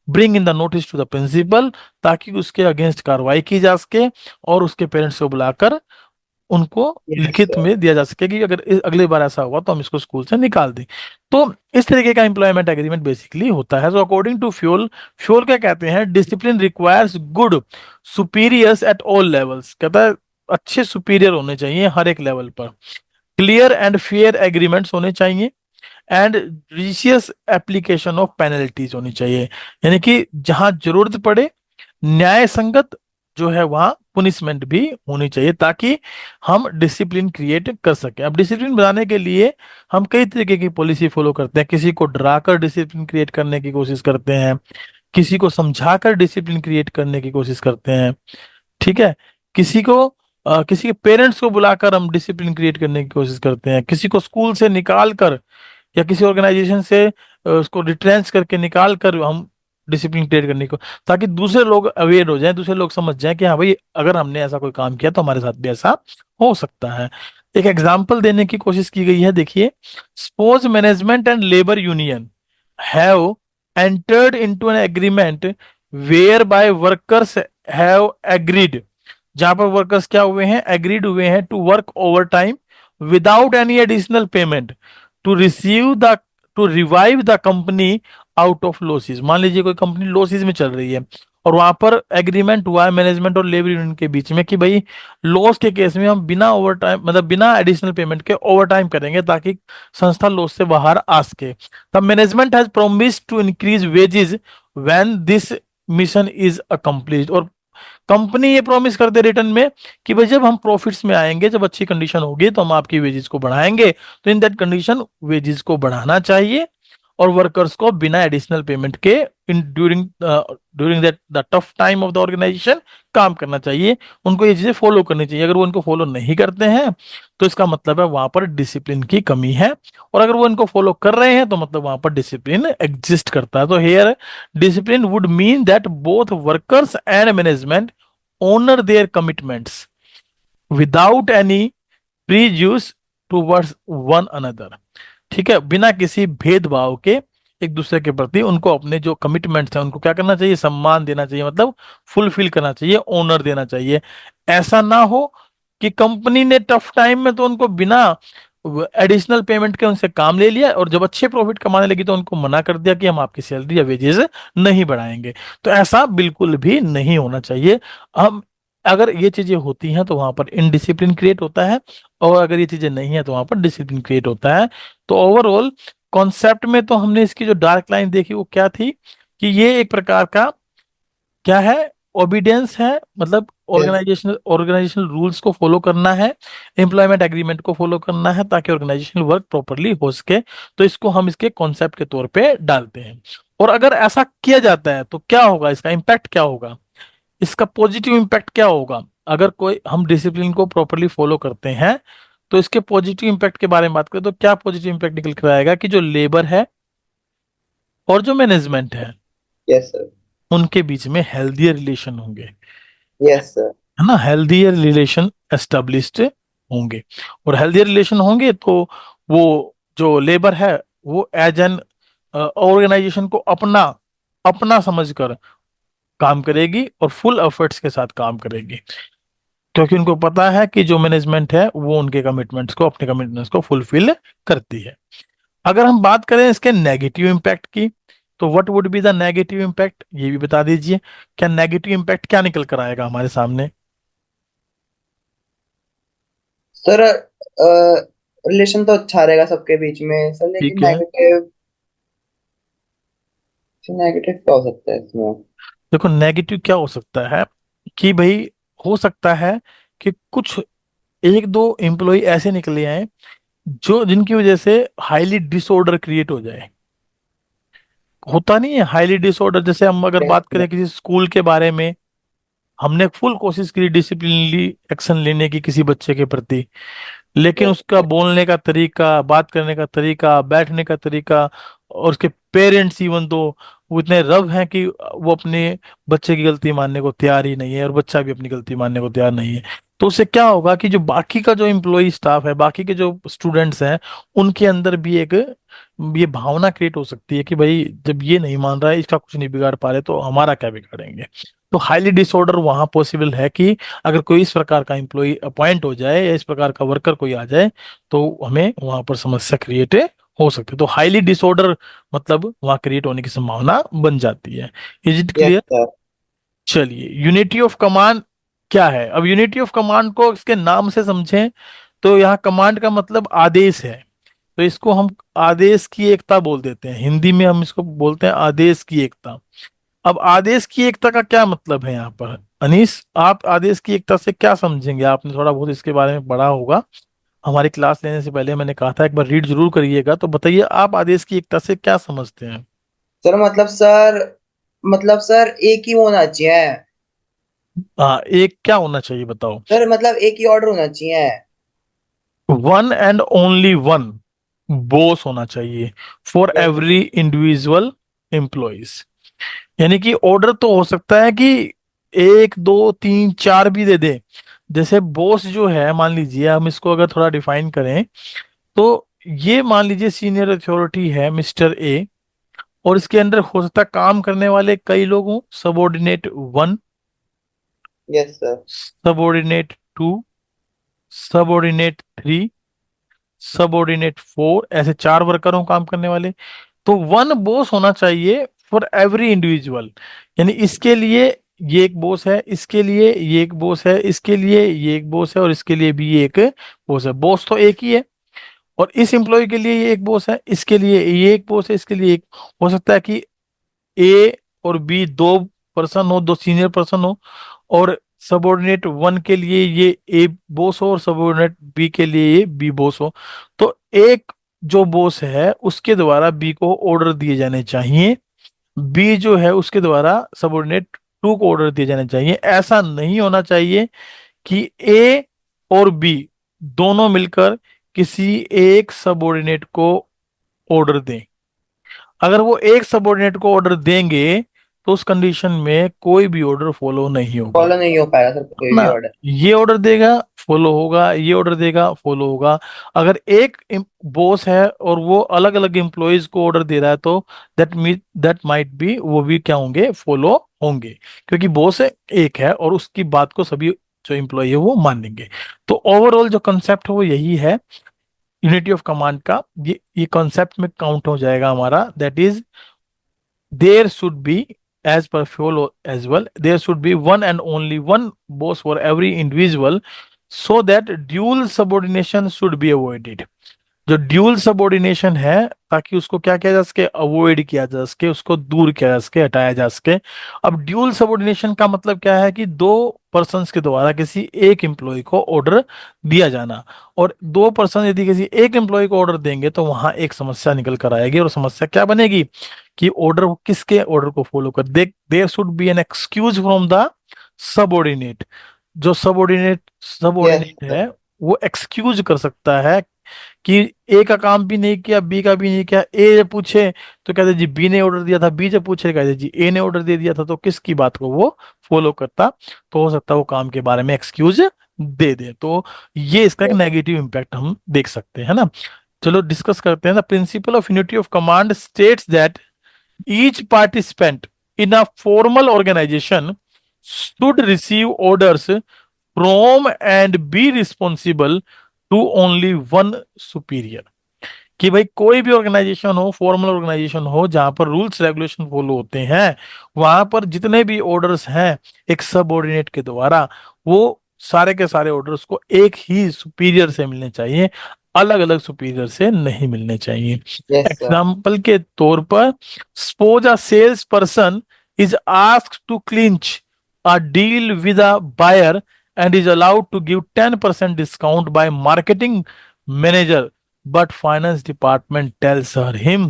bring in the notice to the principal, ताकि उसके अगेंस्ट कार्रवाई की जा सके और उसके पेरेंट्स को बुलाकर उनको yes, लिखित sir. में दिया जा सके कि अगर अगली बार ऐसा हुआ तो हम इसको स्कूल से निकाल दें। तो इस तरीके का एम्प्लॉयमेंट एग्रीमेंट बेसिकली होता है। So according to Fayol, Fayol क्या कहते हैं, discipline requires good superiors at all levels, कहता है अच्छे सुपीरियर होने चाहिए हर एक लेवल पर, क्लियर एंड फेयर एग्रीमेंट्स होने चाहिए, and judicious application of penalties होनी चाहिए, यानी कि जहां जरूरत पड़े न्याय संगत जो है वहां पुनिशमेंट भी होनी चाहिए, ताकि हम डिसिप्लिन क्रिएट कर सकें। अब डिसिप्लिन बनाने के लिए हम कई तरीके की पॉलिसी फॉलो करते हैं, किसी को डराकर डिसिप्लिन क्रिएट करने की कोशिश करते हैं, किसी को समझाकर डिसिप्लिन क्रिएट करने की कोशिश करते हैं, ठीक है, किसी को किसी के पेरेंट्स को बुलाकर हम डिसिप्लिन क्रिएट करने की कोशिश करते हैं, किसी को स्कूल से निकाल कर या किसी ऑर्गेनाइजेशन से उसको रिट्रेंच करके निकाल कर हम डिसिप्लिन क्रिएट करने को, ताकि दूसरे लोग अवेयर हो जाएं, दूसरे लोग समझ जाएं कि हाँ भाई अगर हमने ऐसा कोई काम किया तो हमारे साथ भी ऐसा हो सकता है। एक एग्जाम्पल देने की कोशिश की गई है, देखिए, suppose management and labour union have entered into an agreement whereby workers have agreed, जहां पर वर्कर्स क्या हुए हैं, एग्रीड हुए हैं to work overtime without any additional payment to receive the to revive the company out of losses. मान लीजिए कोई कंपनी लॉसेस में चल रही है और वहां पर एग्रीमेंट हुआ है मैनेजमेंट और लेबर यूनियन के बीच में कि भाई लॉस के केस में हम बिना ओवर टाइम मतलब बिना एडिशनल पेमेंट के ओवर टाइम करेंगे ताकि संस्था लॉस से बाहर आ सके। The management has promised to increase wages when this mission is accomplished, और कंपनी ये प्रॉमिस कर दे रिटर्न में कि भाई जब हम प्रॉफिट्स में आएंगे, जब अच्छी कंडीशन होगी तो हम आपकी वेजेस को बढ़ाएंगे, तो इन दैट कंडीशन वेजेस को बढ़ाना चाहिए और वर्कर्स को बिना एडिशनल पेमेंट के in during during that the tough time of the organization काम करना चाहिए। उनको ये चीजें फॉलो करनी चाहिए। अगर वो इनको फॉलो नहीं करते हैं तो इसका मतलब है वहां पर डिसिप्लिन की कमी है, और अगर वो इनको फॉलो कर रहे हैं तो मतलब वहां पर डिसिप्लिन एग्जिस्ट करता है। तो here discipline would mean that both workers and management honor their commitments without any prejudice towards one another। ठीक है, बिना किसी भेदभाव के एक दूसरे के प्रति उनको अपने जो कमिटमेंट्स हैं उनको क्या करना चाहिए, सम्मान देना चाहिए, मतलब फुलफिल करना चाहिए, ऑनर देना चाहिए। ऐसा ना हो कि कंपनी ने टफ टाइम में तो उनको बिना एडिशनल पेमेंट के उनसे काम ले लिया और जब अच्छे प्रॉफिट कमाने लगी तो उनको मना कर दिया कि हम आपकी सैलरी या वेजेस नहीं बढ़ाएंगे। तो ऐसा बिल्कुल भी नहीं होना चाहिए। हम अगर ये चीजें होती हैं तो वहां पर इनडिसिप्लिन क्रिएट होता है, और अगर ये चीजें नहीं है तो वहां पर डिसिप्लिन क्रिएट होता है। तो ओवरऑल कॉन्सेप्ट में तो हमने इसकी जो डार्क लाइन देखी वो क्या थी, कि ये एक प्रकार का क्या है, ओबीडियंस है, मतलब यस ऑर्गेनाइजेशनल रूल्स को फॉलो करना है, एम्प्लॉयमेंट एग्रीमेंट को फॉलो करना है ताकि ऑर्गेनाइजेशनल वर्क प्रॉपरली हो सके। तो इसको हम इसके कॉन्सेप्ट के तौर पे डालते हैं। और अगर ऐसा किया जाता है तो क्या होगा, इसका इम्पैक्ट क्या होगा, इसका पॉजिटिव इम्पैक्ट क्या होगा। अगर कोई हम डिसिप्लिन को प्रॉपरली फॉलो करते हैं तो इसके पॉजिटिव इम्पैक्ट के बारे में बात करें तो क्या पॉजिटिव इम्पैक्ट निकल कर आएगा, कि जो लेबर है और जो मैनेजमेंट है यस सर उनके बीच में हेल्दियर रिलेशन होंगे, यस सर है ना, हेल्दियर रिलेशन एस्टेब्लिश्ड होंगे। और हेल्दियर रिलेशन होंगे तो वो जो लेबर है वो एज एन ऑर्गेनाइजेशन को अपना अपना समझकर काम करेगी और फुल एफर्ट्स के साथ काम करेगी, क्योंकि उनको पता है कि जो मैनेजमेंट है वो उनके कमिटमेंट्स को, अपने कमिटमेंट्स को फुलफिल करती है। अगर हम बात करें इसके नेगेटिव इम्पैक्ट की, तो what would be the negative impact, ये भी बता दीजिए। क्या नेगेटिव इम्पैक्ट क्या निकल कर आएगा हमारे सामने। सर रिलेशन तो अच्छा रहेगा सबके बीच में सर, लेकिन ठीक है, नेगेटिव नेगेटिव क्या हो सकता है इसमें? देखो नेगेटिव क्या हो सकता है कि भाई, हो सकता है कि कुछ एक दो एम्प्लॉय ऐसे निकले आए जो जिनकी वजह से हाईली डिसऑर्डर क्रिएट हो जाए। होता नहीं है हाईली डिसऑर्डर, जैसे हम अगर यस बात करें किसी स्कूल के बारे में, हमने फुल कोशिश की डिसिप्लिनली एक्शन लेने की किसी बच्चे के प्रति, लेकिन यस उसका बोलने का तरीका, बात करने का तरीका, बैठने का तरीका, और उसके पेरेंट्स इवन तो वो इतने रफ हैं कि वो अपने बच्चे की गलती मानने को तैयार ही नहीं है और बच्चा भी अपनी गलती मानने को तैयार नहीं है। तो उससे क्या होगा कि जो बाकी का जो एम्प्लॉय स्टाफ है, बाकी के जो स्टूडेंट्स हैं, उनके अंदर भी एक ये भावना क्रिएट हो सकती है कि भाई जब ये नहीं मान रहा है, इसका कुछ नहीं बिगाड़ पा रहे तो हमारा क्या बिगाड़ेंगे। तो हाईली डिसऑर्डर वहां पॉसिबल है कि अगर कोई इस प्रकार का एम्प्लॉय अपॉइंट हो जाए या इस प्रकार का वर्कर कोई आ जाए तो हमें वहां पर समस्या क्रिएट हो सकती है। तो हाईली डिसऑर्डर मतलब वहां क्रिएट होने की संभावना बन जाती है। Is it yes clear. Sir चलिए, यूनिटी ऑफ कमांड क्या है। अब यूनिटी ऑफ कमांड को इसके नाम से समझें तो यहाँ कमांड का मतलब आदेश है, तो इसको हम आदेश की एकता बोल देते हैं। हिंदी में हम इसको बोलते हैं आदेश की एकता। अब आदेश की एकता का क्या मतलब है यहाँ पर, अनीस आप आदेश की एकता से क्या समझेंगे, आपने थोड़ा बहुत इसके बारे में पढ़ा होगा। हमारी क्लास लेने से पहले मैंने कहा था एक बार रीड जरूर करिएगा, तो बताइए आप आदेश की एकता से क्या समझते हैं। सर मतलब सर एक ही होना चाहिए। हाँ, एक क्या होना चाहिए बताओ। सर मतलब एक ही ऑर्डर होना चाहिए। One and only one boss होना चाहिए for yes every individual employees. यानी कि ऑर्डर तो हो सकता है कि एक दो तीन चार भी दे दे। जैसे बॉस जो है, मान लीजिए हम इसको अगर थोड़ा डिफाइन करें तो ये मान लीजिए सीनियर अथॉरिटी है मिस्टर ए, और इसके अंदर हो सकता है काम करने वाले कई लोग हों, subordinate one, yes sir subordinate two, subordinate three, subordinate four, ऐसे चार वर्कर हों काम करने वाले। तो वन बॉस होना चाहिए फॉर एवरी इंडिविजुअल। यानी इसके लिए ये एक बॉस है, इसके लिए ये एक बॉस है, इसके लिए ये एक बॉस है, और इसके लिए भी ये एक बॉस है। बॉस तो एक ही है, और इस एम्प्लॉय के लिए ये एक बॉस है, इसके लिए ये एक बॉस है, इसके लिए एक। हो सकता है कि ए और बी दो पर्सन हो, दो सीनियर पर्सन हो, और सबऑर्डिनेट वन के लिए ये ए बॉस हो और सबऑर्डिनेट बी के लिए ये बी बॉस हो, तो एक जो बॉस है उसके द्वारा बी को ऑर्डर दिए जाने चाहिए, बी जो है उसके द्वारा सबऑर्डिनेट टू को ऑर्डर दिए जाने चाहिए। ऐसा नहीं होना चाहिए कि ए और बी दोनों मिलकर किसी एक सबऑर्डिनेट को ऑर्डर दें। अगर वो एक सबऑर्डिनेट को ऑर्डर देंगे तो उस कंडीशन में कोई भी ऑर्डर फॉलो नहीं होगा, फॉलो नहीं हो पाएगा सर कोई ना। भी ऑर्डर। ये ऑर्डर देगा फॉलो होगा, ये ऑर्डर देगा फॉलो होगा। अगर एक बॉस है और वो अलग अलग एम्प्लॉयज को ऑर्डर दे रहा है तो दैट माइट बी, वो भी क्या होंगे, फॉलो होंगे, क्योंकि बॉस एक है और उसकी बात को सभी जो एम्प्लॉय है वो मानेंगे। तो ओवरऑल जो कंसेप्ट है वो यही है यूनिटी ऑफ कमांड का। ये कॉन्सेप्ट में काउंट हो जाएगा हमारा, that is there should be, as per fuel as well, there should be one and only one boss for every individual, so that dual subordination should be avoided। जो dual subordination है, ताकि उसको क्या किया जा सके, अवॉइड किया जा सके, उसको दूर किया जा सके, हटाया जा सके। अब ड्यूल सबऑर्डिनेशन का मतलब क्या है कि दो पर्सन्स के द्वारा किसी एक एम्प्लॉय को ऑर्डर दिया जाना, और दो पर्सन यदि किसी एक एम्प्लॉय को ऑर्डर देंगे तो वहां एक समस्या निकल कर आएगी, और समस्या क्या बनेगी कि ऑर्डर किसके ऑर्डर को फॉलो कर, there should be an excuse from the subordinate. जो सबऑर्डिनेट यस सबऑर्डिनेट सर। है वो एक्सक्यूज कर सकता है कि ए का काम भी नहीं किया, बी का भी नहीं किया। ए जब पूछे तो कहते जी बी ने ऑर्डर दिया था, बी जब पूछे कहते जी ए ने ऑर्डर दे दिया था, तो किसकी बात को वो फॉलो करता, तो हो सकता है वो काम के बारे में एक्सक्यूज दे दे। तो ये इसका एक यस नेगेटिव इम्पैक्ट हम देख सकते हैं ना। चलो डिस्कस करते हैं। The principle of unity of command states that each participant in a formal organization should receive orders from and be responsible to only one superior। कि भाई कोई भी ऑर्गेनाइजेशन हो, फॉर्मल ऑर्गेनाइजेशन हो, जहां पर रूल्स रेगुलेशन फॉलो होते हैं, वहां पर जितने भी ऑर्डर्स हैं एक सबऑर्डिनेट के द्वारा, वो सारे के सारे ऑर्डर्स को एक ही सुपीरियर से मिलने चाहिए, अलग अलग सुपीरियर से नहीं मिलने चाहिए। Yes sir. एग्जाम्पल के तौर पर, suppose a sales person is asked to clinch a deal with a buyer and is allowed to give 10% discount by marketing manager, but finance department tells her him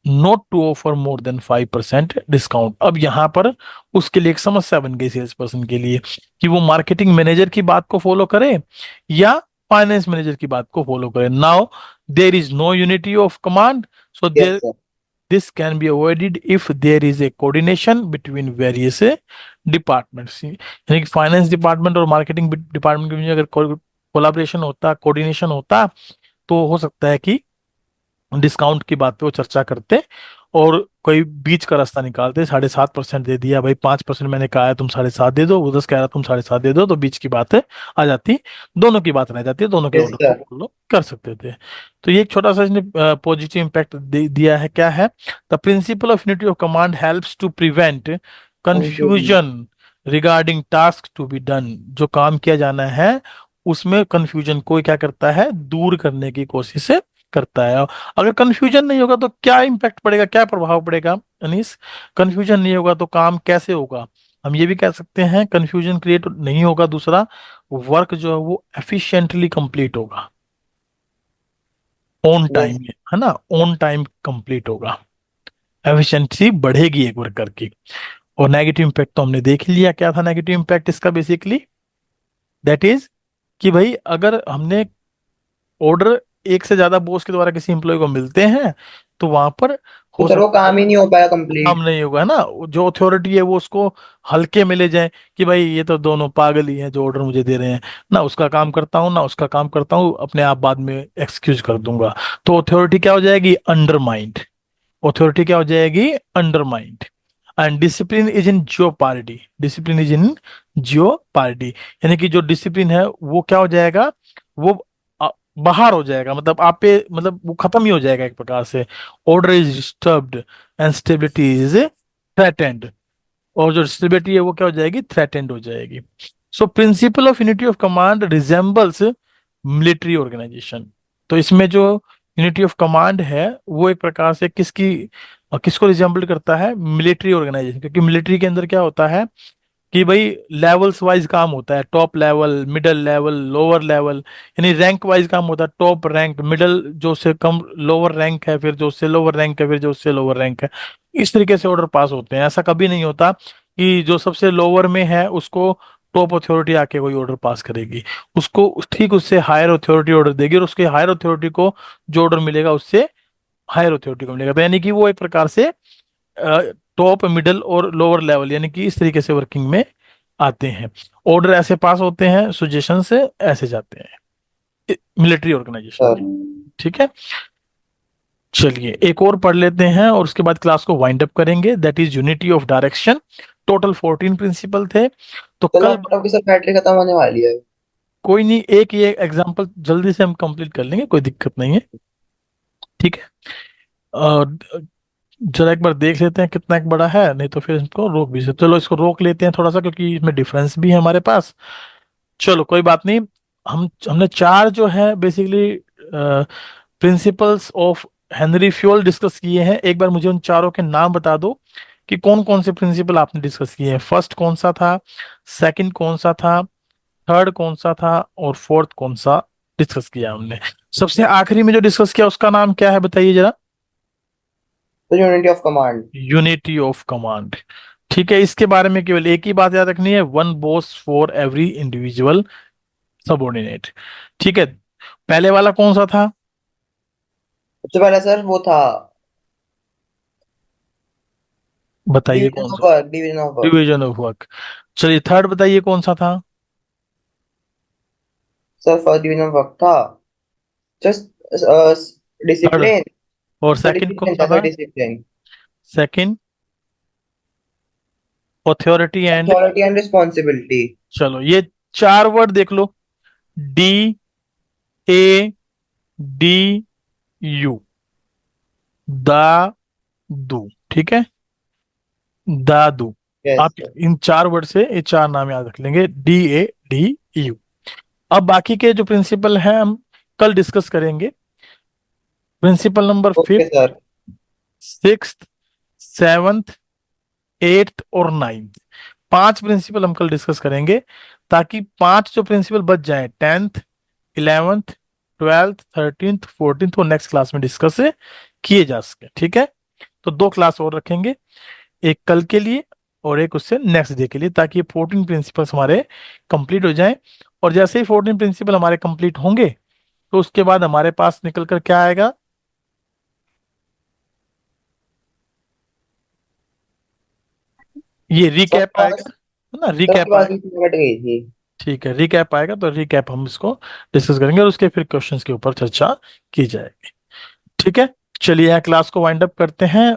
not to offer more than 5% discount. अब यहाँ पर उसके लिए एक समस्या बन गई sales person के लिए कि वो मार्केटिंग मैनेजर की बात को फॉलो करे या फाइनेंस मैनेजर की बात को फॉलो करे। Now there is no unity of command, so yes there sir. this can be avoided if there is a coordination between various departments। यानी कि फाइनेंस डिपार्टमेंट और मार्केटिंग डिपार्टमेंट के बीच में अगर कोलाब्रेशन होता, कोऑर्डिनेशन होता, तो हो सकता है कि डिस्काउंट की बात पे वो चर्चा करते और कोई बीच का रास्ता निकालते। 7.5% दे दिया भाई, 5% मैंने कहा है तुम 7.5 दे दो, वो 10 कह रहा तुम 7.5 दे दो, तो बीच की बात है आ जाती, दोनों की बात रह जाती है, दोनों के यस ऑर्डर को सर। फॉलो कर सकते थे। तो ये एक छोटा सा इसने पॉजिटिव इम्पैक्ट दिया है। क्या है? The principle of unity of command helps to prevent confusion. Confusion regarding task to be done. जो काम किया जाना है उसमें कंफ्यूजन को क्या करता है, दूर करने की कोशिश करता है। अगर कंफ्यूजन नहीं होगा तो क्या इम्पैक्ट पड़ेगा, क्या प्रभाव पड़ेगा अनीस? कंफ्यूजन नहीं होगा तो काम कैसे होगा? हम ये भी कह सकते हैं कंफ्यूजन क्रिएट नहीं होगा, दूसरा वर्क जो है वो एफिशिएंटली कंप्लीट होगा, ऑन यस। टाइम, है ना, ऑन टाइम कंप्लीट होगा, एफिशिएंसी बढ़ेगी एक वर्कर की। और नेगेटिव इम्पैक्ट तो हमने देख लिया, क्या था नेगेटिव इम्पैक्ट इसका बेसिकली, दैट इज कि भाई अगर हमने ऑर्डर एक से ज्यादा बॉस के द्वारा किसी एम्प्लॉय को मिलते हैं तो वहां पर तो हो सर वो सकता है काम ही नहीं हो पाया काम कंप्लीट। नहीं होगा, है ना। जो अथॉरिटी है वो उसको हल्के में ले जाए कि भाई ये तो दोनों पागल ही हैं जो ऑर्डर मुझे दे रहे हैं, ना उसका काम करता हूँ ना उसका काम करता हूँ, अपने आप बाद में एक्सक्यूज कर दूंगा। तो अथॉरिटी क्या हो जाएगी, अंडरमाइंड। अथॉरिटी क्या हो जाएगी, undermined. And discipline is in Jio party, discipline is in Jio party, यानी कि जो डिसिप्लिन है वो क्या हो जाएगा, वो अ, बाहर हो जाएगा, मतलब आप पे, मतलब वो खत्म ही हो जाएगा एक प्रकार से। Order is disturbed and stability is threatened, और जो स्टेबिलिटी है वो क्या हो जाएगी, थ्रेटेंड हो जाएगी। So principle of unity of command resembles military organisation. तो इसमें जो यूनिटी ऑफ कमांड है वो एक प्रकार से किसको रिजेंबल करता है, मिलिट्री ऑर्गेनाइजेशन, क्योंकि मिलिट्री के अंदर क्या होता है कि भाई लेवल्स वाइज काम होता है, top level, middle level, lower level, यानी रैंक वाइज काम होता है। टॉप रैंक, मिडल जो से कम लोअर रैंक है, फिर जो से लोअर रैंक है, फिर जो से लोअर रैंक है। इस तरीके से ऑर्डर पास होते हैं। ऐसा कभी नहीं होता कि जो सबसे लोअर में है उसको टॉप अथॉरिटी आके कोई ऑर्डर पास करेगी। उसको ठीक उससे हायर अथॉरिटी ऑर्डर देगी, और उसके हायर अथॉरिटी को जो ऑर्डर मिलेगा उससे हायर अथॉरिटी को मिलेगा। तो यानी कि वो एक प्रकार से टॉप, मिडल और लोअर लेवल, यानी कि इस तरीके से वर्किंग में आते हैं। ऑर्डर ऐसे पास होते हैं, सुजेशन से ऐसे जाते हैं मिलिट्री ऑर्गेनाइजेशन सर। में। ठीक है, चलिए एक और पढ़ लेते हैं और उसके बाद क्लास को वाइंड अप करेंगे। That is unity of direction. Total 14 principle थे। तो तो कल लैपटॉप की सर बैटरी खत्म होने वाली है। कोई नहीं, एक ये एग्जांपल जल्दी से हम कंप्लीट कर लेंगे, कोई दिक्कत नहीं है। ठीक है, और जरा एक बार देख लेते हैं कितना एक बड़ा है, नहीं तो फिर इसको रोक भी सकते। चलो इसको रोक लेते हैं थोड़ा सा, क्योंकि इसमें डिफरेंस भी है हमारे पास। चलो कोई बात नहीं। हमने चार जो है basically principles of Henry Fayol discuss किए हैं। एक बार मुझे उन चारों के नाम बता दो कि कौन कौन से प्रिंसिपल आपने डिस्कस किए हैं। फर्स्ट कौन सा था, सेकंड कौन सा था, थर्ड कौन सा था, और फोर्थ कौन सा डिस्कस किया हमने। सबसे आखिरी में जो डिस्कस किया उसका नाम क्या है बताइए जरा। तो unity of command. Unity of command. ठीक है, इसके बारे में केवल एक ही बात याद रखनी है, one boss for every individual subordinate. ठीक है, पहले वाला कौन सा था? सबसे पहला सर वो था बताइए डिवीजन कौन ऑफ सा। Work, division of work. Division of work. चलिए थर्ड बताइए कौन सा था? Sir first division of work था जस्ट थर्ड, डिसिप्लिन। और सर सेकंड कौन डिसिप्लिन सा था, सर था? Discipline. Second authority and. Authority and responsibility. चलो ये चार वर्ड देख लो, डी, ए, डी, यू, दा, दू। ठीक है, दादू। यस आप सर। इन चार वर्ड से ये चार नाम याद रख लेंगे, डी, ए, डी, यू। अब बाकी के जो प्रिंसिपल हैं हम कल डिस्कस करेंगे। Principle number okay fifth, sir. Sixth, seventh, eighth और नाइन्थ, पांच प्रिंसिपल हम कल डिस्कस करेंगे, ताकि पांच जो प्रिंसिपल बच जाएं, tenth, eleventh, twelfth, thirteenth, fourteenth, वो नेक्स्ट क्लास में डिस्कस किए जा सके। ठीक है, तो दो क्लास और रखेंगे, एक कल के लिए और एक उससे नेक्स्ट डे के लिए, ताकि ये 14 प्रिंसिपल्स हमारे कंप्लीट हो जाएं। और जैसे ही 14 प्रिंसिपल हमारे कंप्लीट होंगे, तो उसके बाद हमारे पास निकल कर क्या आएगा? ये सर रिकैप आवाज, आएगा, है ना, सर आपकी रिकैप आवाज आएगा। बीच में कट गई थी। ठीक है, रिकैप आएगा, तो रिकैप हम इसको डिस्कस करेंगे और उसके फिर क्वेश्चंस के ऊपर चर्चा की जाएगी। ठीक है, चलिए यहाँ क्लास को वाइंड अप करते हैं।